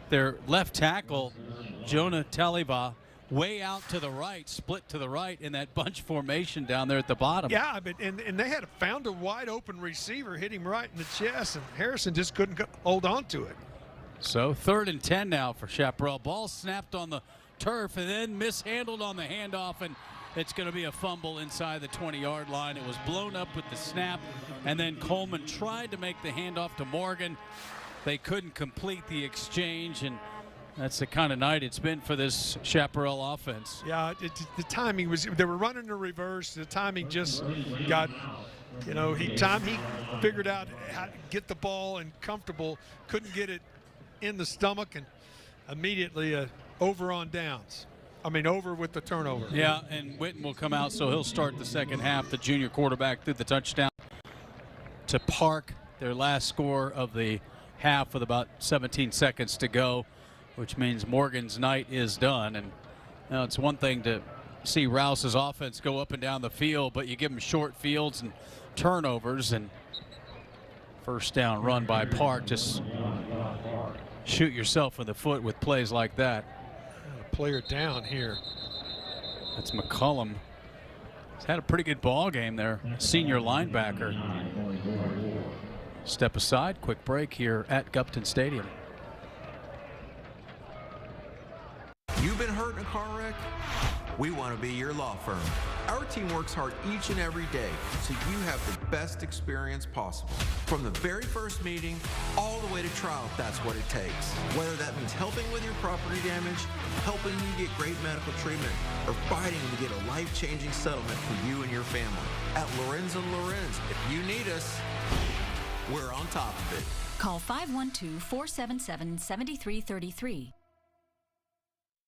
their left tackle, Jonah Taliva, way out to the right, split to the right in that bunch formation down there at the bottom.
Yeah, but and they had found a wide open receiver, hit him right in the chest, and Harrison just couldn't hold on to it.
So 3rd and 10 now for Chaparral. Ball snapped on the turf and then mishandled on the handoff, and it's going to be a fumble inside the 20-yard line. It was blown up with the snap, and then Coleman tried to make the handoff to Morgan. They couldn't complete the exchange, and that's the kind of night it's been for this Chaparral offense.
Yeah, the timing was, they were running the reverse. The timing just got, he figured out how to get the ball and comfortable, couldn't get it in the stomach, and immediately over on downs. Over with the turnover.
Yeah, and Witten will come out, so he'll start the second half. The junior quarterback threw the touchdown to Park, their last score of the half with about 17 seconds to go, which means Morgan's night is done. And it's one thing to see Rouse's offense go up and down the field, but you give them short fields and turnovers, and first down run by Park. Just shoot yourself in the foot with plays like that.
Player down here.
That's McCullum. He's had a pretty good ball game there. Senior linebacker. Step aside, quick break here at Gupton Stadium.
You've been hurt in a car wreck? We want to be your law firm. Our team works hard each and every day so you have the best experience possible. From the very first meeting all the way to trial, if that's what it takes. Whether that means helping with your property damage, helping you get great medical treatment, or fighting to get a life-changing settlement for you and your family. At Lorenz & Lorenz, if you need us, we're on top of it.
Call 512-477-7333.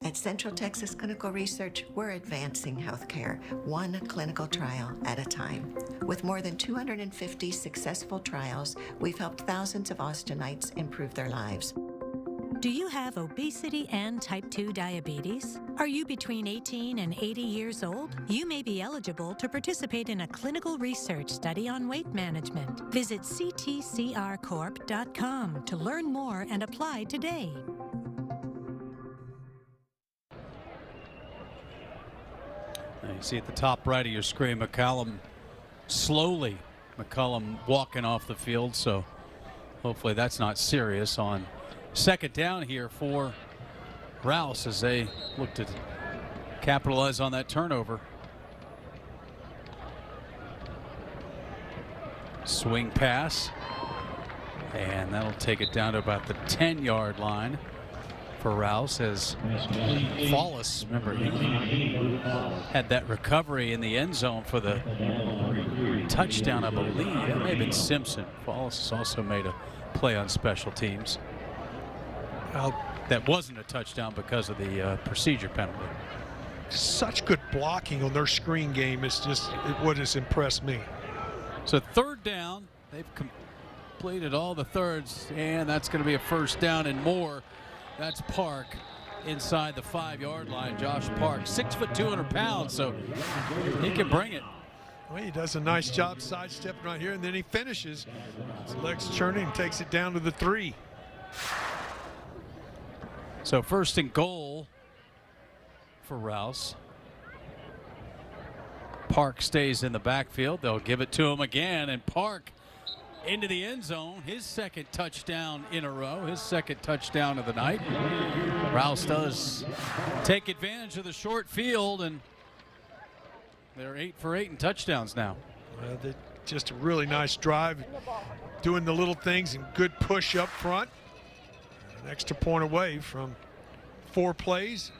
At Central Texas Clinical Research, we're advancing healthcare, one clinical trial at a time. With more than 250 successful trials, we've helped thousands of Austinites improve their lives.
Do you have obesity and type 2 diabetes? Are you between 18 and 80 years old? You may be eligible to participate in a clinical research study on weight management. Visit ctcrcorp.com to learn more and apply today.
You see at the top right of your screen, McCullum walking off the field, so hopefully that's not serious on second down here for Rouse as they look to capitalize on that turnover. Swing pass, and that'll take it down to about the 10-yard line for Rouse as Fallis, remember, he had that recovery in the end zone for the touchdown, I believe. It may have been Simpson. Fallis has also made a play on special teams. That wasn't a touchdown because of the procedure penalty.
Such good blocking on their screen game is just what has impressed me.
So third down, they've completed all the thirds, and that's going to be a first down and more. That's Park inside the 5-yard line. Josh Park, 6 foot 200 pounds, so he can bring it.
Well, he does a nice job sidestepping right here, and then he finishes. His legs churning and takes it down to the 3.
So first and goal for Rouse. Park stays in the backfield. They'll give it to him again, and Park into the end zone, his second touchdown in a row, his second touchdown of the night. Rouse does take advantage of the short field, and they're 8 for 8 in touchdowns now.
Just a really nice drive, doing the little things and good push up front. An extra point away from 4 plays.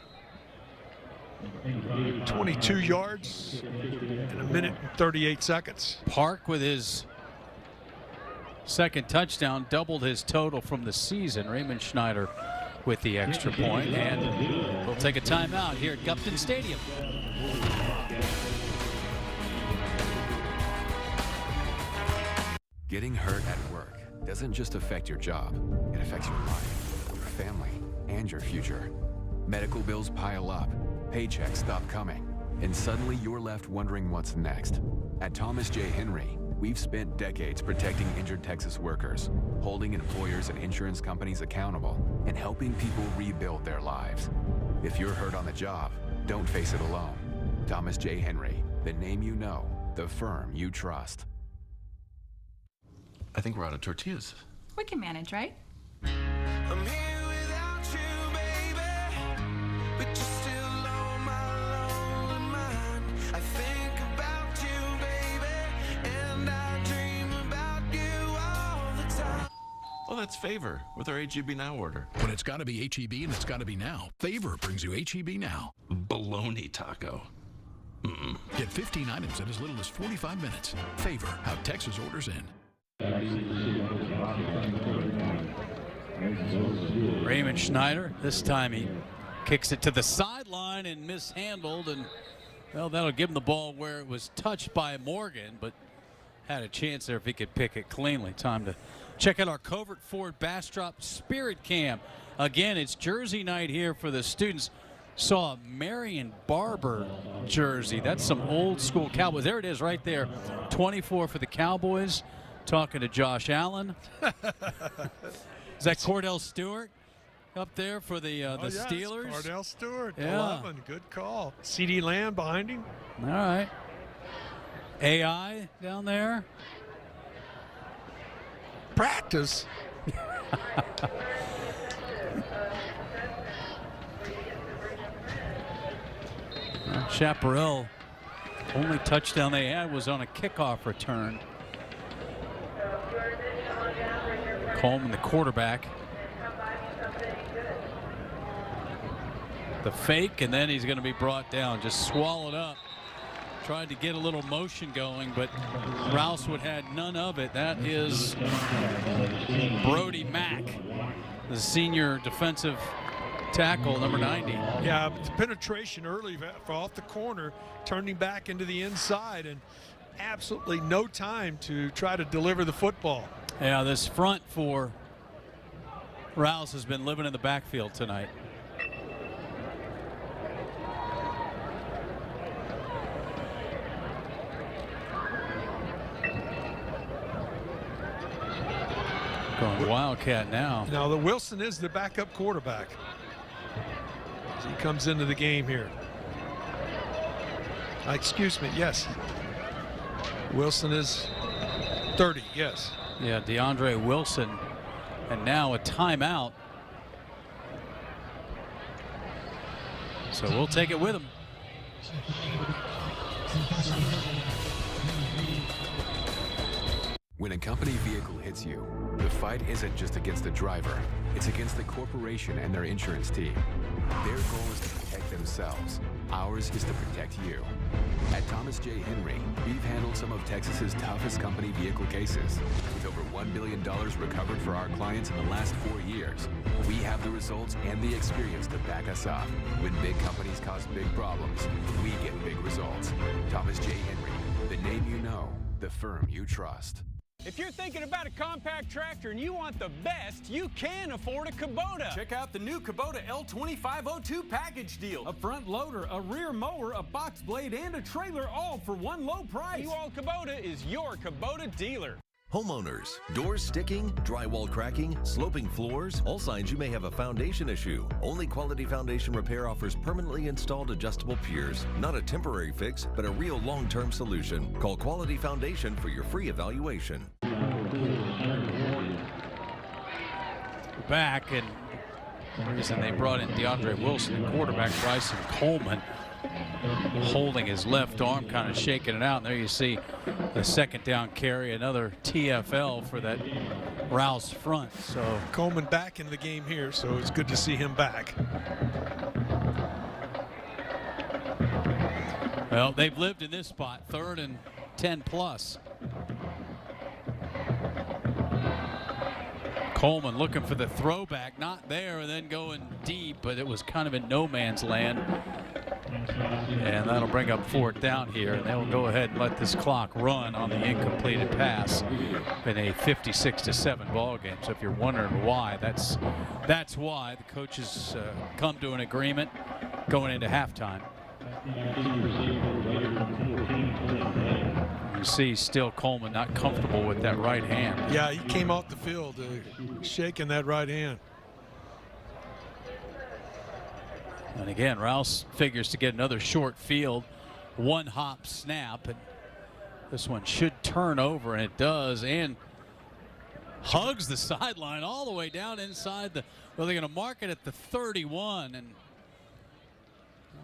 22 yards in a minute and 38 seconds.
Park with his second touchdown doubled his total from the season. Raymond Schneider with the extra point, and we'll take a timeout here at Gupton Stadium.
Getting hurt at work doesn't just affect your job, it affects your life, your family, and your future. Medical bills pile up, paychecks stop coming. and suddenly you're left wondering what's next. At Thomas J. Henry, we've spent decades protecting injured Texas workers, holding employers and insurance companies accountable, and helping people rebuild their lives. If you're hurt on the job, don't face it alone. Thomas J. Henry, the name you know, the firm you trust.
I think we're out of tortillas.
We can manage, right?
I'm here without you, baby, but you're still on my lonely mind. I think about you, baby, and I dream about you all the time.
Well, that's Favor with our HEB Now order.
When it's got to be HEB and it's got to be now, Favor brings you HEB Now.
Bologna taco.
Get 15 items in as little as 45 minutes. Favor, how Texas orders in.
Raymond Schneider, this time he kicks it to the sideline and mishandled, and well, that'll give him the ball where it was touched by Morgan, but had a chance there if he could pick it cleanly. Time to check out our Covert Ford Bastrop Spirit Cam. Again, it's jersey night here for the students. Saw a Marion Barber jersey. That's some old school Cowboys. There it is right there. 24 for the Cowboys. Talking to Josh Allen. Is that Cordell Stewart up there for the Steelers?
Cordell Stewart,
yeah.
11. Good call. CD Lamb behind him.
All right. AI down there.
Practice.
Chaparral, only touchdown they had was on a kickoff return. Coleman, the quarterback. The fake, and then he's going to be brought down, just swallowed up. Tried to get a little motion going, but Rouse would had none of it. That is Brody Mack, the senior defensive tackle, number 90.
Yeah, but the penetration early off the corner, turning back into the inside, and absolutely no time to try to deliver the football.
Yeah, this front for Rouse has been living in the backfield tonight. Going Wildcat now.
Now, the Wilson is the backup quarterback as he comes into the game here. Excuse me, yes. Wilson is 30, yes.
Yeah, DeAndre Wilson, and now a timeout. So we'll take it with him.
When a company vehicle hits you, the fight isn't just against the driver, it's against the corporation and their insurance team. Their goal is to protect themselves. Ours is to protect you. At Thomas J. Henry, we've handled some of Texas's toughest company vehicle cases. With over $1 billion recovered for our clients in the last 4 years, we have the results and the experience to back us up. When big companies cause big problems, we get big results. Thomas J. Henry, the name you know, the firm you trust.
If you're thinking about a compact tractor and you want the best, you can afford a Kubota. Check out the new Kubota L2502 package deal. A front loader, a rear mower, a box blade, and a trailer, all for one low price. U-Haul Kubota is your Kubota dealer.
Homeowners, doors sticking, drywall cracking, sloping floors, all signs you may have a foundation issue. Only Quality Foundation Repair offers permanently installed adjustable piers. Not a temporary fix, but a real long-term solution. Call Quality Foundation for your free evaluation.
Back, and the reason they brought in DeAndre Wilson, the quarterback, Bryson Coleman, holding his left arm, kind of shaking it out. And there you see the second down carry, another TFL for that Rouse front. So
Coleman back in the game here, so it's good to see him back.
Well, they've lived in this spot, 3rd and 10 plus. Coleman looking for the throwback, not there, and then going deep, but it was kind of in no man's land. And that'll bring up 4th down here, and they'll go ahead and let this clock run on the incompleted pass in a 56-7 ball game. So if you're wondering why, that's why the coaches come to an agreement going into halftime. You see still Coleman not comfortable with that right hand.
Yeah, he came off the field shaking that right hand.
And again, Rouse figures to get another short field, one hop snap, and this one should turn over, and it does, and hugs the sideline all the way down inside the, well, they're going to mark it at the 31, and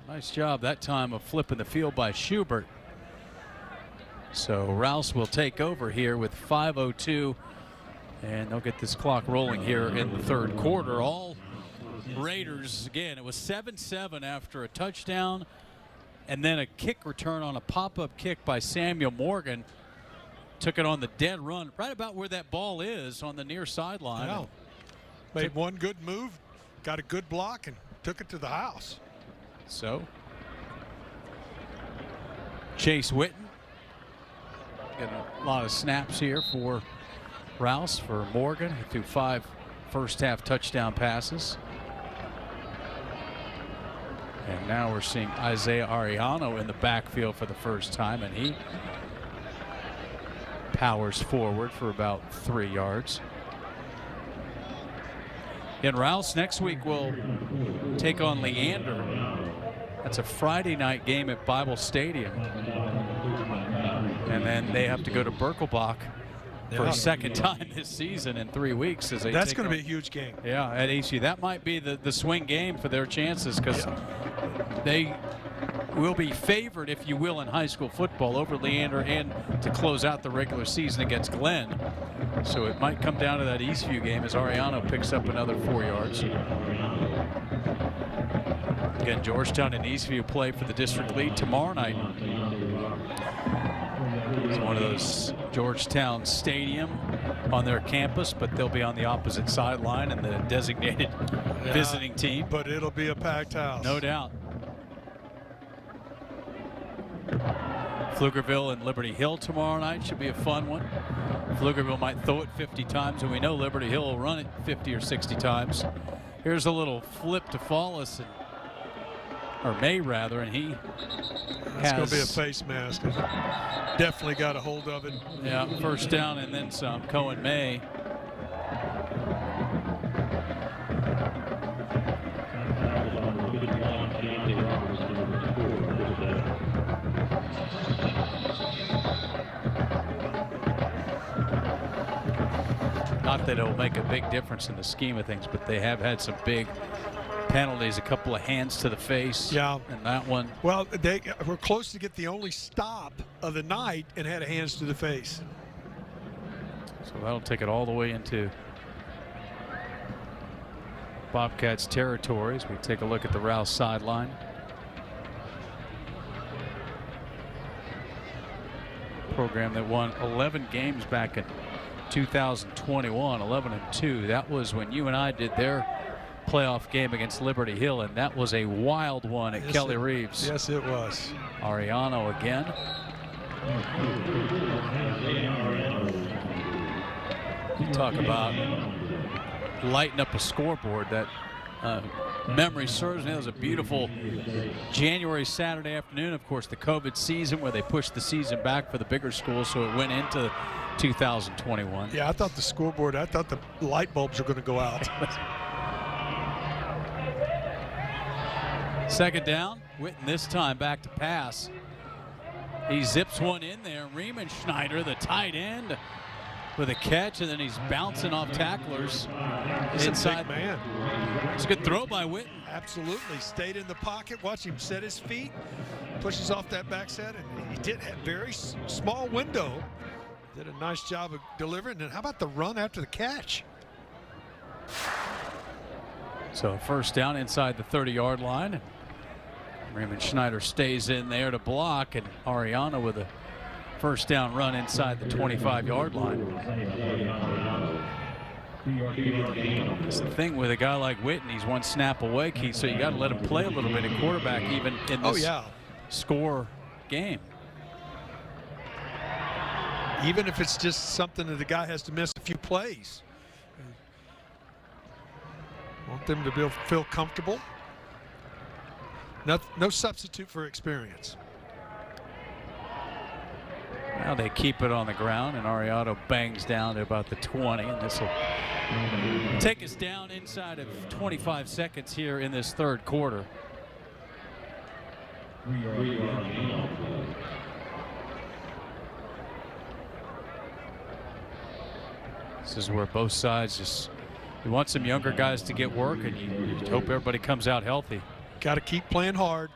nice job that time of flipping the field by Schubert. So Rouse will take over here with 5:02, and they'll get this clock rolling here in the third quarter. All Raiders, again, it was 7-7 after a touchdown and then a kick return on a pop-up kick by Samuel Morgan. Took it on the dead run, right about where that ball is on the near sideline.
Yeah. Made one good move, got a good block, and took it to the house.
So, Chase Witten, getting a lot of snaps here for Rouse. For Morgan, he threw 5 first-half touchdown passes. And now we're seeing Isaiah Ariano in the backfield for the first time, and he powers forward for about 3 yards. And Rouse next week will take on Leander. That's a Friday night game at Bible Stadium. And then they have to go to Birkelbach for a second time this season in 3 weeks. As
that's going to be a huge game.
Yeah, at ECU. That might be the swing game for their chances, because they will be favored, if you will, in high school football over Leander and to close out the regular season against Glenn. So it might come down to that Eastview game as Ariano picks up another 4 yards. Again, Georgetown and Eastview play for the district lead tomorrow night. It's one of those Georgetown Stadium on their campus, but they'll be on the opposite sideline and the designated visiting team.
But it'll be a packed house.
No doubt. Pflugerville and Liberty Hill tomorrow night should be a fun one. Pflugerville might throw it 50 times, and we know Liberty Hill will run it 50 or 60 times. Here's a little flip to Follis, or May rather, and he
That's going to be a face mask. Definitely got a hold of it.
Yeah, first down and then some. Cohen May. Not that it'll make a big difference in the scheme of things, but they have had some big penalties, a couple of hands to the face.
Yeah.
And that one.
Well, they were close to get the only stop of the night and had a hands to the face.
So that'll take it all the way into Bobcats territory as we take a look at the Rouse sideline. Program that won 11 games back in 2021, 11-2. That was when you and I did their playoff game against Liberty Hill, and that was a wild one at Kelly Reeves.
Yes, it was.
Ariano again. You talk about lighting up a scoreboard. That memory serves me. It was a beautiful January Saturday afternoon. Of course, the COVID season where they pushed the season back for the bigger schools, so it went into 2021.
Yeah, I thought the scoreboard, I thought the light bulbs were going to go out.
Second down, Witten this time back to pass. He zips one in there. Riemenschneider, the tight end, with a catch, and then he's bouncing off tacklers.
He's
inside.
a big man.
It's a good throw by Witten.
Absolutely. Stayed in the pocket. Watch him set his feet. Pushes off that backside, and he did have very small window. Did a nice job of delivering. And how about the run after the catch?
So first down inside the 30-yard line. Riemenschneider stays in there to block, and Ariano with a first down run inside the 25-yard line. It's the thing with a guy like Witten, he's one snap away, Keith, so you got to let him play a little bit at quarterback even in this score game.
Even if it's just something that the guy has to miss a few plays. Want them to feel comfortable. No substitute for experience.
Now they keep it on the ground, and Ariano bangs down to about the 20, and this will take us down inside of 25 seconds here in this third quarter. This is where both sides you want some younger guys to get work, and you hope everybody comes out healthy.
Got to keep playing hard,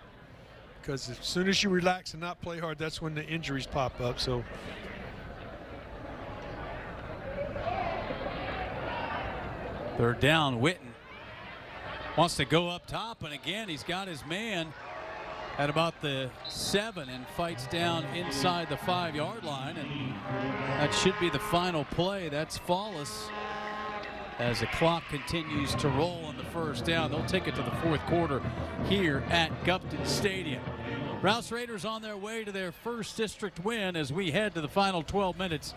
because as soon as you relax and not play hard, that's when the injuries pop up. So
third down, Witten wants to go up top, and again he's got his man at about the 7 and fights down inside the 5-yard line, and that should be the final play. That's flawless as the clock continues to roll on the first down. They'll take it to the fourth quarter here at Gupton Stadium. Rouse Raiders on their way to their first district win as we head to the final 12 minutes.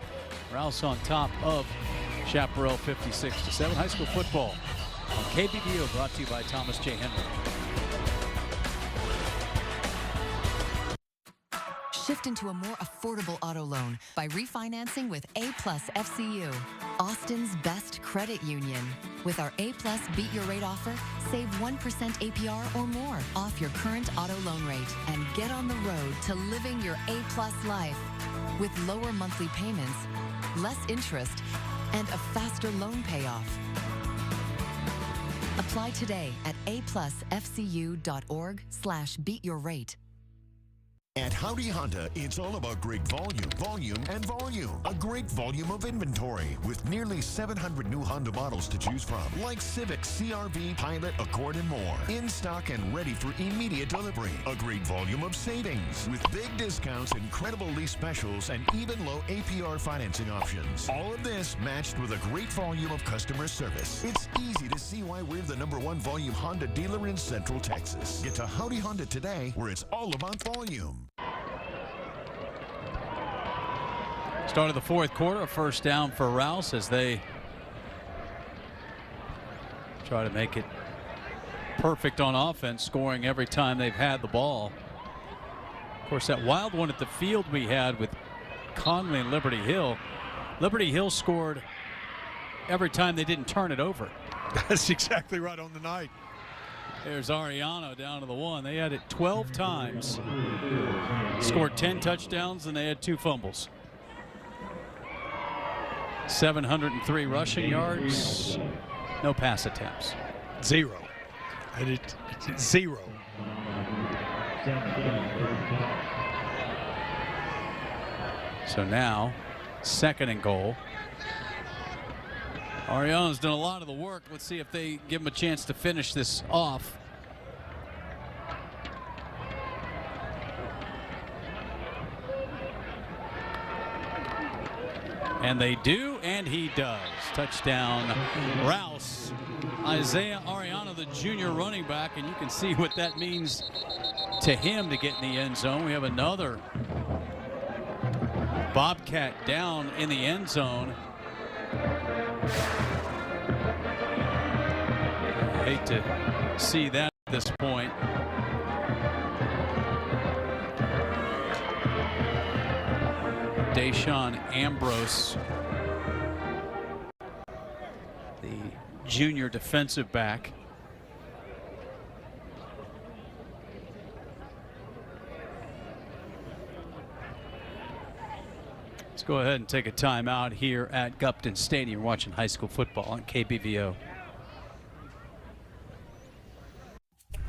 Rouse on top of Chaparral 56-7. High school football on KBVO, brought to you by Thomas J. Henry.
Shift into a more affordable auto loan by refinancing with A-Plus FCU, Austin's best credit union. With our A-Plus Beat Your Rate offer, save 1% APR or more off your current auto loan rate and get on the road to living your A-Plus life. With lower monthly payments, less interest, and a faster loan payoff. Apply today at aplusfcu.org/beatyourrate.
At Howdy Honda, it's all about great volume, and volume. A great volume of inventory with nearly 700 new Honda models to choose from, like Civic, CR-V, Pilot, Accord, and more. In stock and ready for immediate delivery. A great volume of savings with big discounts, incredible lease specials, and even low APR financing options. All of this matched with a great volume of customer service. It's easy to see why we're the #1 volume Honda dealer in Central Texas. Get to Howdy Honda today, where it's all about volume.
Start of the fourth quarter, a first down for Rouse as they try to make it perfect on offense, scoring every time they've had the ball. Of course, that wild one at the field we had with Conley and Liberty Hill. Liberty Hill scored every time they didn't turn it over.
That's exactly right on the night.
There's Ariano down to the 1. They had it 12 times, scored 10 touchdowns, and they had 2 fumbles. 703 rushing yards, no pass attempts.
0. And it's 0.
So now, 2nd and goal. Ariano's done a lot of the work. Let's see if they give him a chance to finish this off. And they do, and he does. Touchdown, Rouse. Isaiah Ariano, the junior running back, and you can see what that means to him to get in the end zone. We have another Bobcat down in the end zone. I hate to see that at this point. Deshaun Ambrose, the junior defensive back. Let's go ahead and take a timeout here at Gupton Stadium, watching high school football on KBVO.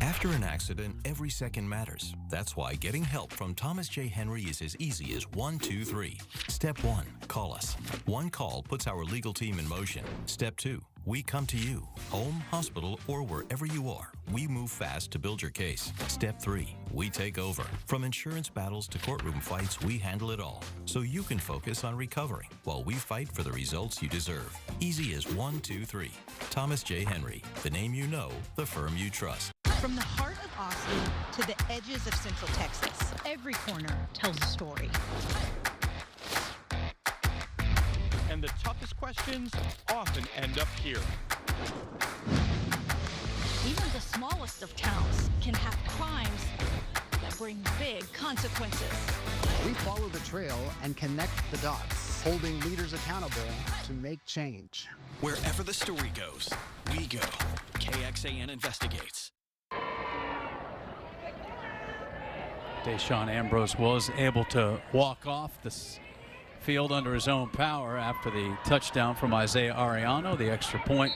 After an accident, every second matters. That's why getting help from Thomas J. Henry is as easy as 1, 2, 3. Step 1, call us. One call puts our legal team in motion. Step 2, we come to you. Home, hospital, or wherever you are, we move fast to build your case. Step 3, we take over. From insurance battles to courtroom fights, we handle it all. So you can focus on recovering while we fight for the results you deserve. Easy as 1, 2, 3. Thomas J. Henry, the name you know, the firm you trust.
From the heart of Austin to the edges of Central Texas, every corner tells a story.
And the toughest questions often end up here.
Even
the smallest of towns can have crimes that bring big consequences.
We follow the trail and connect the dots, holding leaders accountable to make change.
Wherever the story goes, we go. KXAN investigates.
Deshaun Ambrose was able to walk off this field under his own power after the touchdown from Isaiah Ariano. The extra point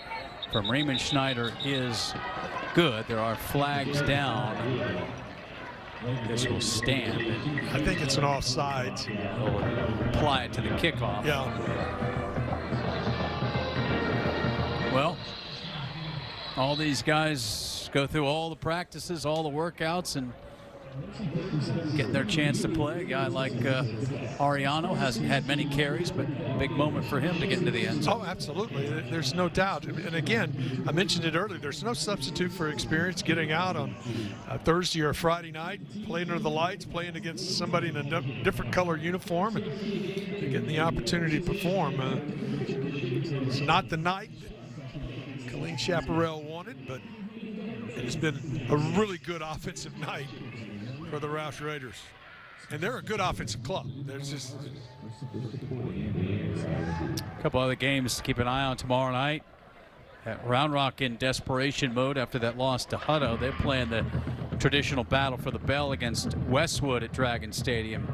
from Raymond Schneider is good. There are flags down. This will stand.
I think it's an offsides.
They'll apply it to the kickoff.
Yeah.
Well, all these guys go through all the practices, all the workouts, and getting their chance to play. A guy like Ariano hasn't had many carries, but big moment for him to get into the end zone.
Oh, absolutely. There's no doubt. And again, I mentioned it earlier, there's no substitute for experience getting out on Thursday or Friday night, playing under the lights, playing against somebody in a different color uniform, and getting the opportunity to perform. It's not the night that Killeen Chaparral wanted, but it has been a really good offensive night for the Rouse Raiders. And they're a good offensive club. There's just
a couple other games to keep an eye on tomorrow night. Round Rock in desperation mode after that loss to Hutto. They're playing the traditional battle for the bell against Westwood at Dragon Stadium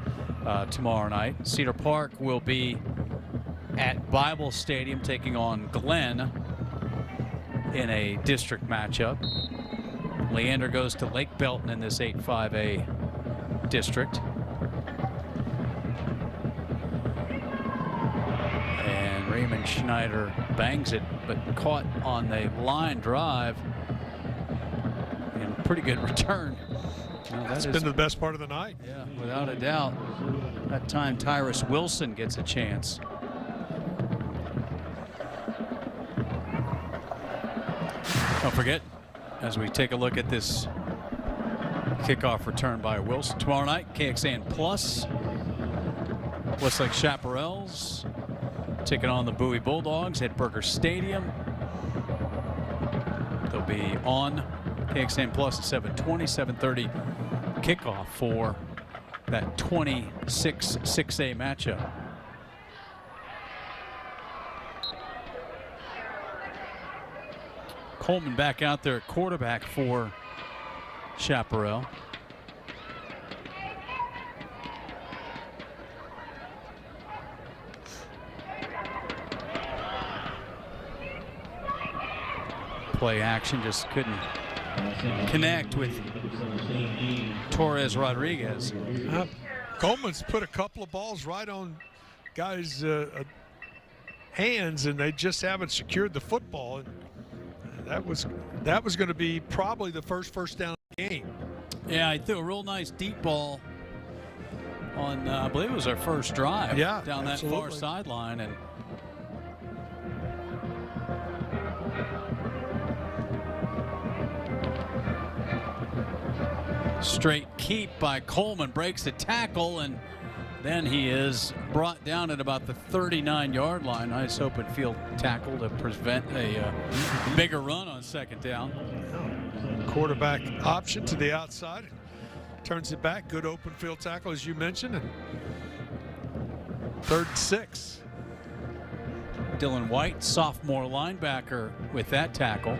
tomorrow night. Cedar Park will be at Bible Stadium taking on Glenn in a district matchup. Leander goes to Lake Belton in this 8-5A district. And Raymond Schneider bangs it, but caught on the line drive. And pretty good return.
That's been the best part of the night.
Yeah, without a doubt. That time Tyrus Wilson gets a chance. Don't forget, as we take a look at this kickoff return by Wilson tomorrow night, KXAN Plus, Westlake Chaparrals taking on the Bowie Bulldogs at Burger Stadium. They'll be on KXAN Plus at 7:20, 7:30 kickoff for that 26-6A matchup. Coleman back out there at quarterback for Chaparral. Play action, just couldn't connect with Torres Rodriguez.
Coleman's put a couple of balls right on guys' hands, and they just haven't secured the football. And that was going to be probably the first down of the game.
Yeah, I threw a real nice deep ball on, I believe it was our first drive.
Yeah,
down
absolutely.
that far sideline, and straight keep by Coleman, breaks the tackle, and then he is brought down at about the 39-yard line. Nice open field tackle to prevent a bigger run on second down.
Quarterback option to the outside. Turns it back. Good open field tackle, as you mentioned. And 3rd and 6.
Dylan White, sophomore linebacker, with that tackle.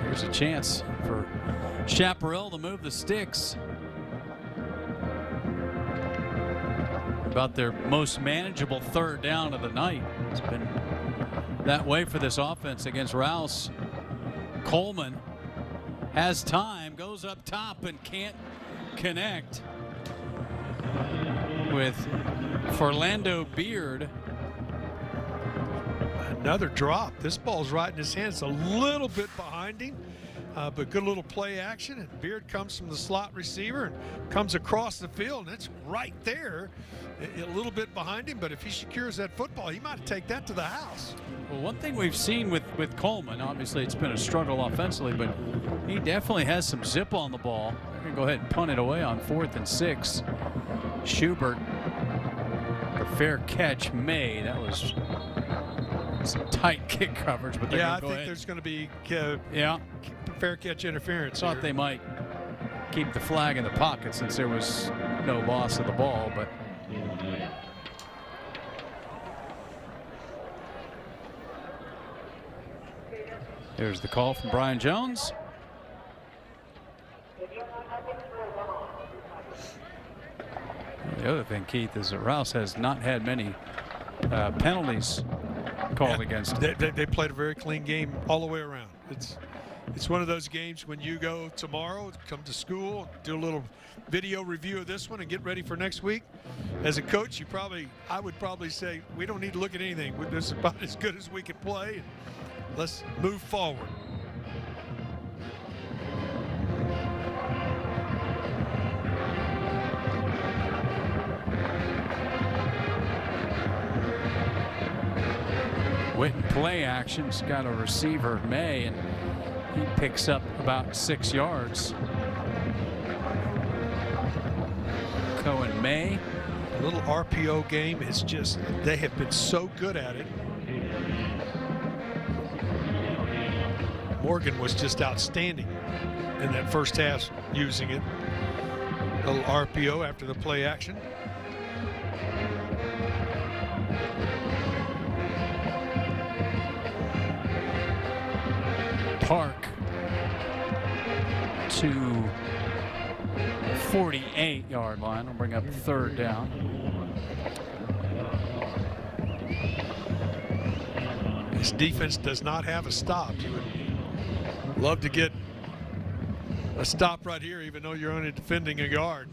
Here's a chance for Chaparral to move the sticks. About their most manageable 3rd down of the night. It's been that way for this offense against Rouse. Coleman has time, goes up top and can't connect with Forlando Beard.
Another drop. This ball's right in his hands, a little bit behind him, but good little play action. And Beard comes from the slot receiver and comes across the field, and it's right there, a little bit behind him. But if he secures that football, he might take that to the house.
Well, one thing we've seen with Coleman, obviously it's been a struggle offensively, but he definitely has some zip on the ball. They're going to go ahead and punt it away on 4th and 6. Schubert, a fair catch made. That was Some tight kick coverage, but they're
yeah, I
going to go
think
ahead.
there's going to be fair catch interference.
Thought
here.
they might keep the flag in the pocket since there was no loss of the ball, but here's the call from Brian Jones. The other thing, Keith, is that Rouse has not had many penalties called against him.
They played a very clean game all the way around. It's one of those games when you go tomorrow, come to school, do a little video review of this one and get ready for next week. As a coach, I would probably say we don't need to look at anything. This is about as good as we can play. Let's move forward.
Witten play action's got a receiver, May, and he picks up about 6 yards. Cohen May.
A little RPO game is just, they have been so good at it. Morgan was just outstanding in that first half using it. A little RPO after the play action.
Park to 48-yard line. We'll bring up third down.
This defense does not have a stop. You would love to get a stop right here, even though you're only defending a yard.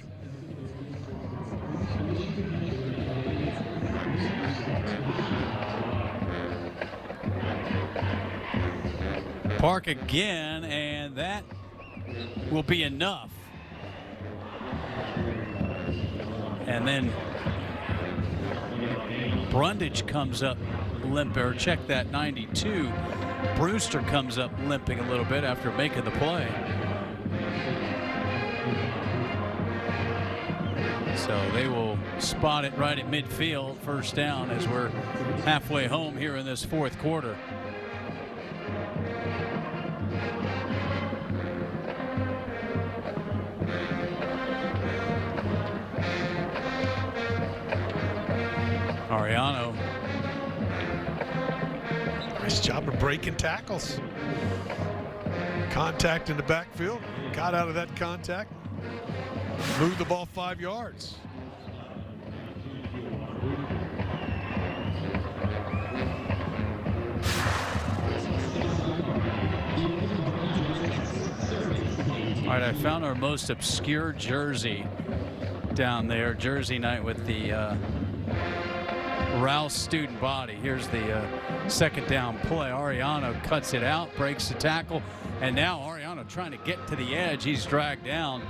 Park again, and that will be enough. And then Brundage comes up limper. Check that 92. Brewster comes up limping a little bit after making the play. So they will spot it right at midfield, first down, as we're halfway home here in this fourth quarter. Ariano.
Nice job of breaking tackles. Contact in the backfield. Got out of that contact. Moved the ball 5 yards.
All right, I found our most obscure jersey down there. Jersey night with the Rouse student body. Here's the second down play. Ariano cuts it out, breaks the tackle, and now Ariano trying to get to the edge. He's dragged down.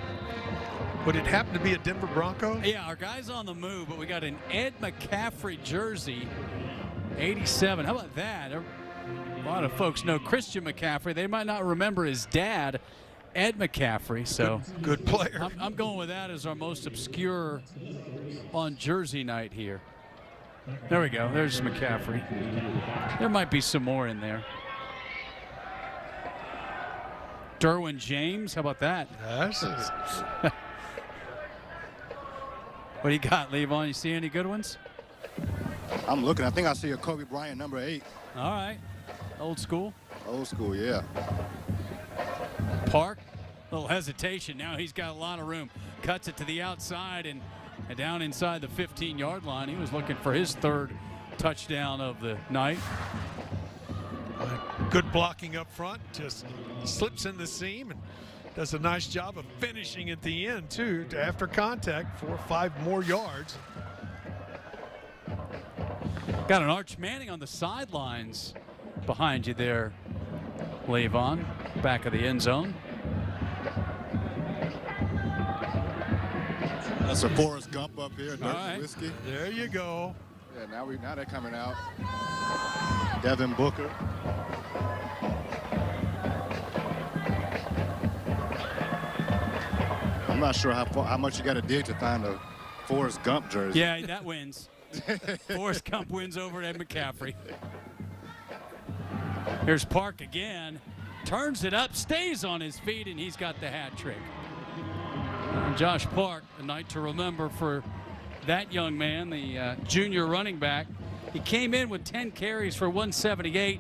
Would it happen to be a Denver Bronco?
Yeah, our guy's on the move, but we got an Ed McCaffrey jersey, 87. How about that? A lot of folks know Christian McCaffrey. They might not remember his dad, Ed McCaffrey. So
good player.
I'm going with that as our most obscure on jersey night here. There we go. There's McCaffrey. There might be some more in there. Derwin James. How about that? What do you got, Levon? You see any good ones?
I'm looking. I think I see a Kobe Bryant number 8.
All right. Old school.
Old school, yeah.
Park. Little hesitation. Now he's got a lot of room. Cuts it to the outside and down inside the 15-yard line. He was looking for his third touchdown of the night.
Good blocking up front. Just slips in the seam and does a nice job of finishing at the end, too, after contact, 4 or 5 more yards.
Got an Arch Manning on the sidelines behind you there, Levon, back of the end zone.
That's a Forrest Gump up here, Dirty
right.
Whiskey.
There you go.
Yeah, now they're coming out. Devin Booker. I'm not sure how much you got to dig to find a Forrest Gump jersey.
Yeah, that wins. Forrest Gump wins over Ed McCaffrey. Here's Park again. Turns it up, stays on his feet, and he's got the hat trick. And Josh Park, a night to remember for that young man, the junior running back. He came in with 10 carries for 178,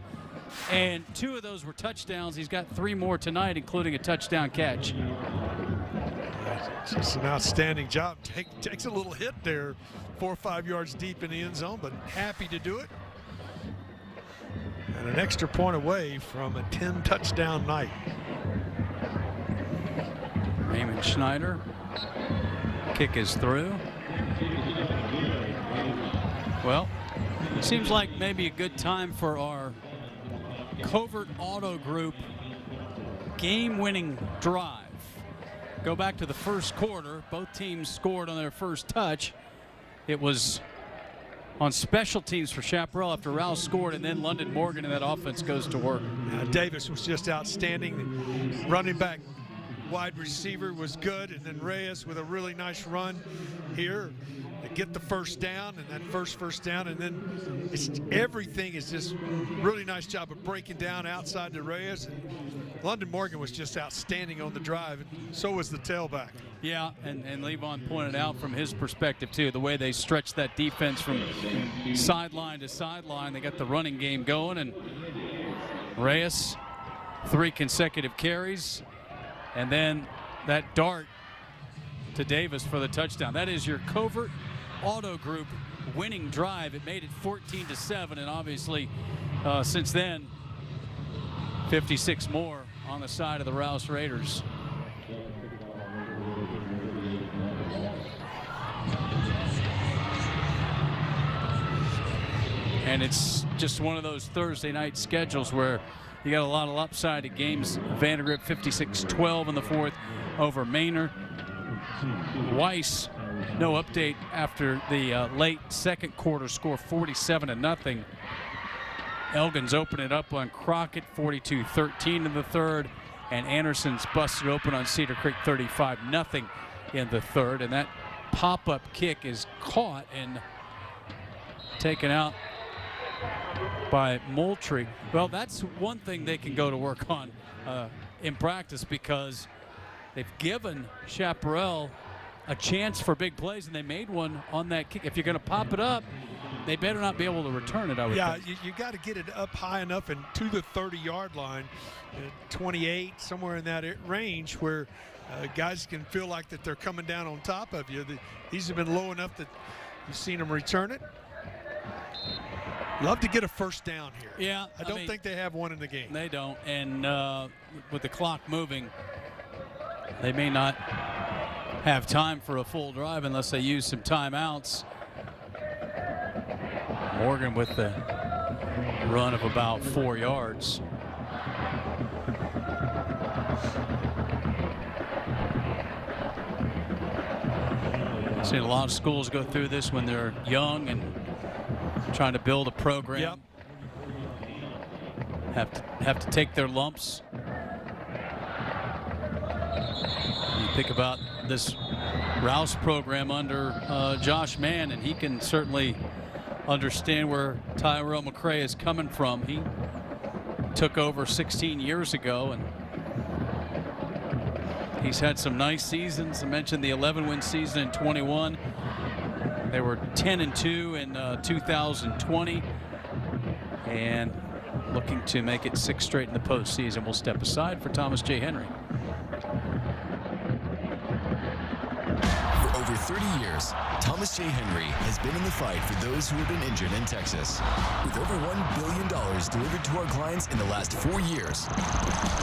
and 2 of those were touchdowns. He's got 3 more tonight, including a touchdown catch.
Just an outstanding job. Takes a little hit there, 4 or 5 yards deep in the end zone, but happy to do it. And an extra point away from a 10-touchdown night.
Raymond Schneider. Kick is through. Well, seems like maybe a good time for our Covert Auto Group game-winning drive. Go back to the first quarter. Both teams scored on their first touch. It was on special teams for Chaparral after Rouse scored, and then London Morgan and that offense goes to work.
Davis was just outstanding. Running back, wide receiver was good, and then Reyes with a really nice run here. They get the first down, and that first down, and then everything is just really nice job of breaking down outside the Reyes. And London Morgan was just outstanding on the drive, and so was the tailback.
Yeah, and Levon pointed out from his perspective, too, the way they stretched that defense from sideline to sideline. They got the running game going, and Reyes, 3 consecutive carries, and then that dart to Davis for the touchdown. That is your Covert Auto Group winning drive. It made it 14-7, and obviously since then, 56 more on the side of the Rouse Raiders. And it's just one of those Thursday night schedules where you got a lot of lopsided games. Vandergrift 56-12 in the 4th over Maynard. Weiss, no update after the late second quarter score, 47-0. Elgin's opening it up on Crockett, 42-13 in the 3rd. And Anderson's busted open on Cedar Creek, 35-0 in the 3rd. And that pop-up kick is caught and taken out by Moultrie. Well, that's one thing they can go to work on in practice, because they've given Chaparral a chance for big plays, and they made one on that kick. If you're going to pop it up, they better not be able to return it, I would think.
You got to get it up high enough and to the 30-yard line, 28, somewhere in that range, where guys can feel like that they're coming down on top of you. These have been low enough that you've seen them return it. Love to get a first down here.
Yeah,
I don't think they have one in the game.
They don't, and with the clock moving, they may not have time for a full drive unless they use some timeouts. Morgan with the run of about 4 yards. I've seen a lot of schools go through this when they're young and trying to build a program.
Yep.
Have to take their lumps. You think about this Rouse program under Josh Mann, and he can certainly understand where Tyrell McCray is coming from. He took over 16 years ago, and he's had some nice seasons. I mentioned the 11-win season in 21. They were 10-2 in 2020, and looking to make it 6 straight in the postseason. We'll step aside for Thomas J. Henry.
For over 30 years, Thomas J. Henry has been in the fight for those who have been injured in Texas. With over $1 billion delivered to our clients in the last 4 years,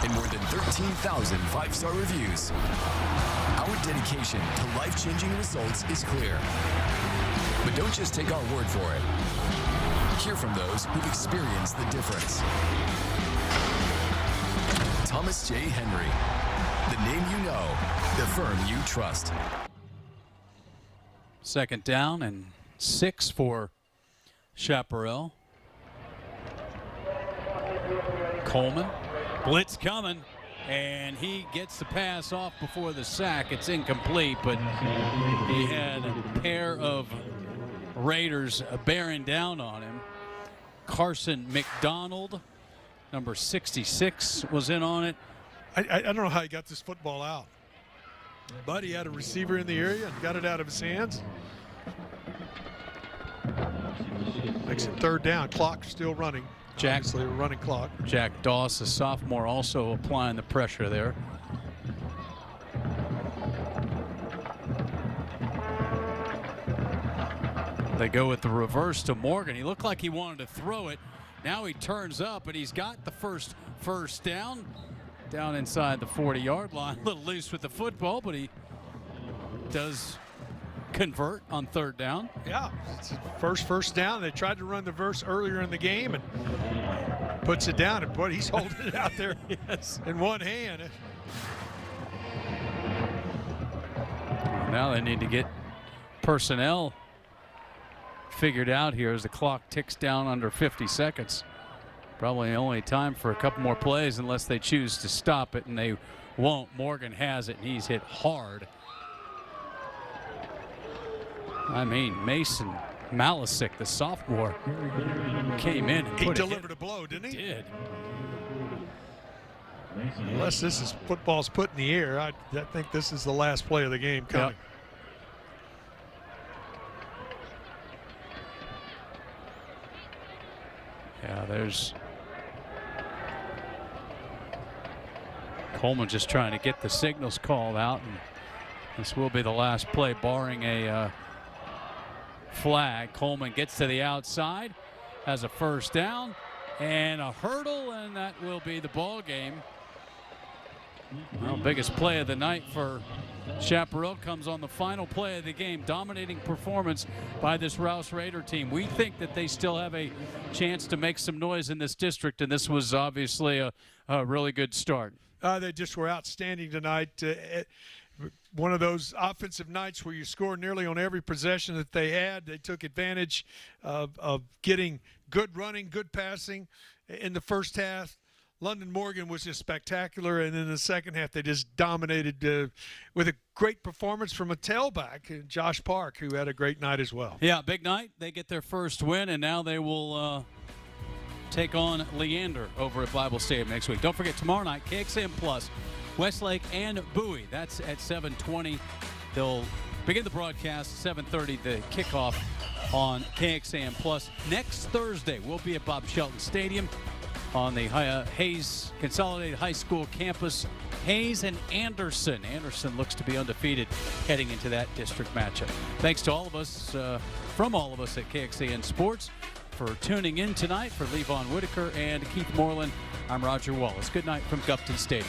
and more than 13,000 5-star reviews, our dedication to life-changing results is clear. But don't just take our word for it. Hear from those who've experienced the difference. Thomas J. Henry. The name you know, the firm you trust.
Second down and 6 for Chaparral. Coleman, blitz coming, and he gets the pass off before the sack. It's incomplete, but he had a pair of Raiders bearing down on him. Carson McDonald Number 66 was in on it.
I don't know how he got this football out. But he had a receiver in the area and got it out of his hands. Makes it 3rd down. Clock still running. Obviously a running clock.
Jack Doss, a sophomore, also applying the pressure there. They go with the reverse to Morgan. He looked like he wanted to throw it. Now he turns up, and he's got the first down inside the 40-yard line. A little loose with the football, but he does convert on 3rd down.
Yeah, it's first down. They tried to run the verse earlier in the game and puts it down. And boy, he's holding it out there in one hand.
Now they need to get personnel figured out here as the clock ticks down under 50 seconds. Probably only time for a couple more plays unless they choose to stop it, and they won't. Morgan has it, and he's hit hard. I mean, Mason Malisic, the sophomore, came in and
he delivered a blow, didn't he?
He did.
Unless this is football's put in the air, I think this is the last play of the game coming.
Yep. Yeah, there's Coleman just trying to get the signals called out, and this will be the last play barring a flag. Coleman gets to the outside, has a first down and a hurdle, and that will be the ball game. Well, biggest play of the night for Chaparral comes on the final play of the game. Dominating performance by this Rouse Raider team. We think that they still have a chance to make some noise in this district, and this was obviously a really good start.
They just were outstanding tonight. One of those offensive nights where you score nearly on every possession that they had. They took advantage of getting good running, good passing in the first half. London Morgan was just spectacular, and in the second half they just dominated with a great performance from a tailback, Josh Park, who had a great night as well.
Yeah, big night. They get their first win, and now they will take on Leander over at Bible Stadium next week. Don't forget, tomorrow night, KXAN Plus, Westlake and Bowie. That's at 7:20. They'll begin the broadcast 7:30, the kickoff on KXAN Plus. Next Thursday, we'll be at Bob Shelton Stadium on the Hayes Consolidated High School campus. Hayes and Anderson. Anderson looks to be undefeated heading into that district matchup. Thanks to all of us, from all of us at KXAN Sports, for tuning in tonight. For Levon Whitaker and Keith Moreland, I'm Roger Wallace. Good night from Gupton Stadium.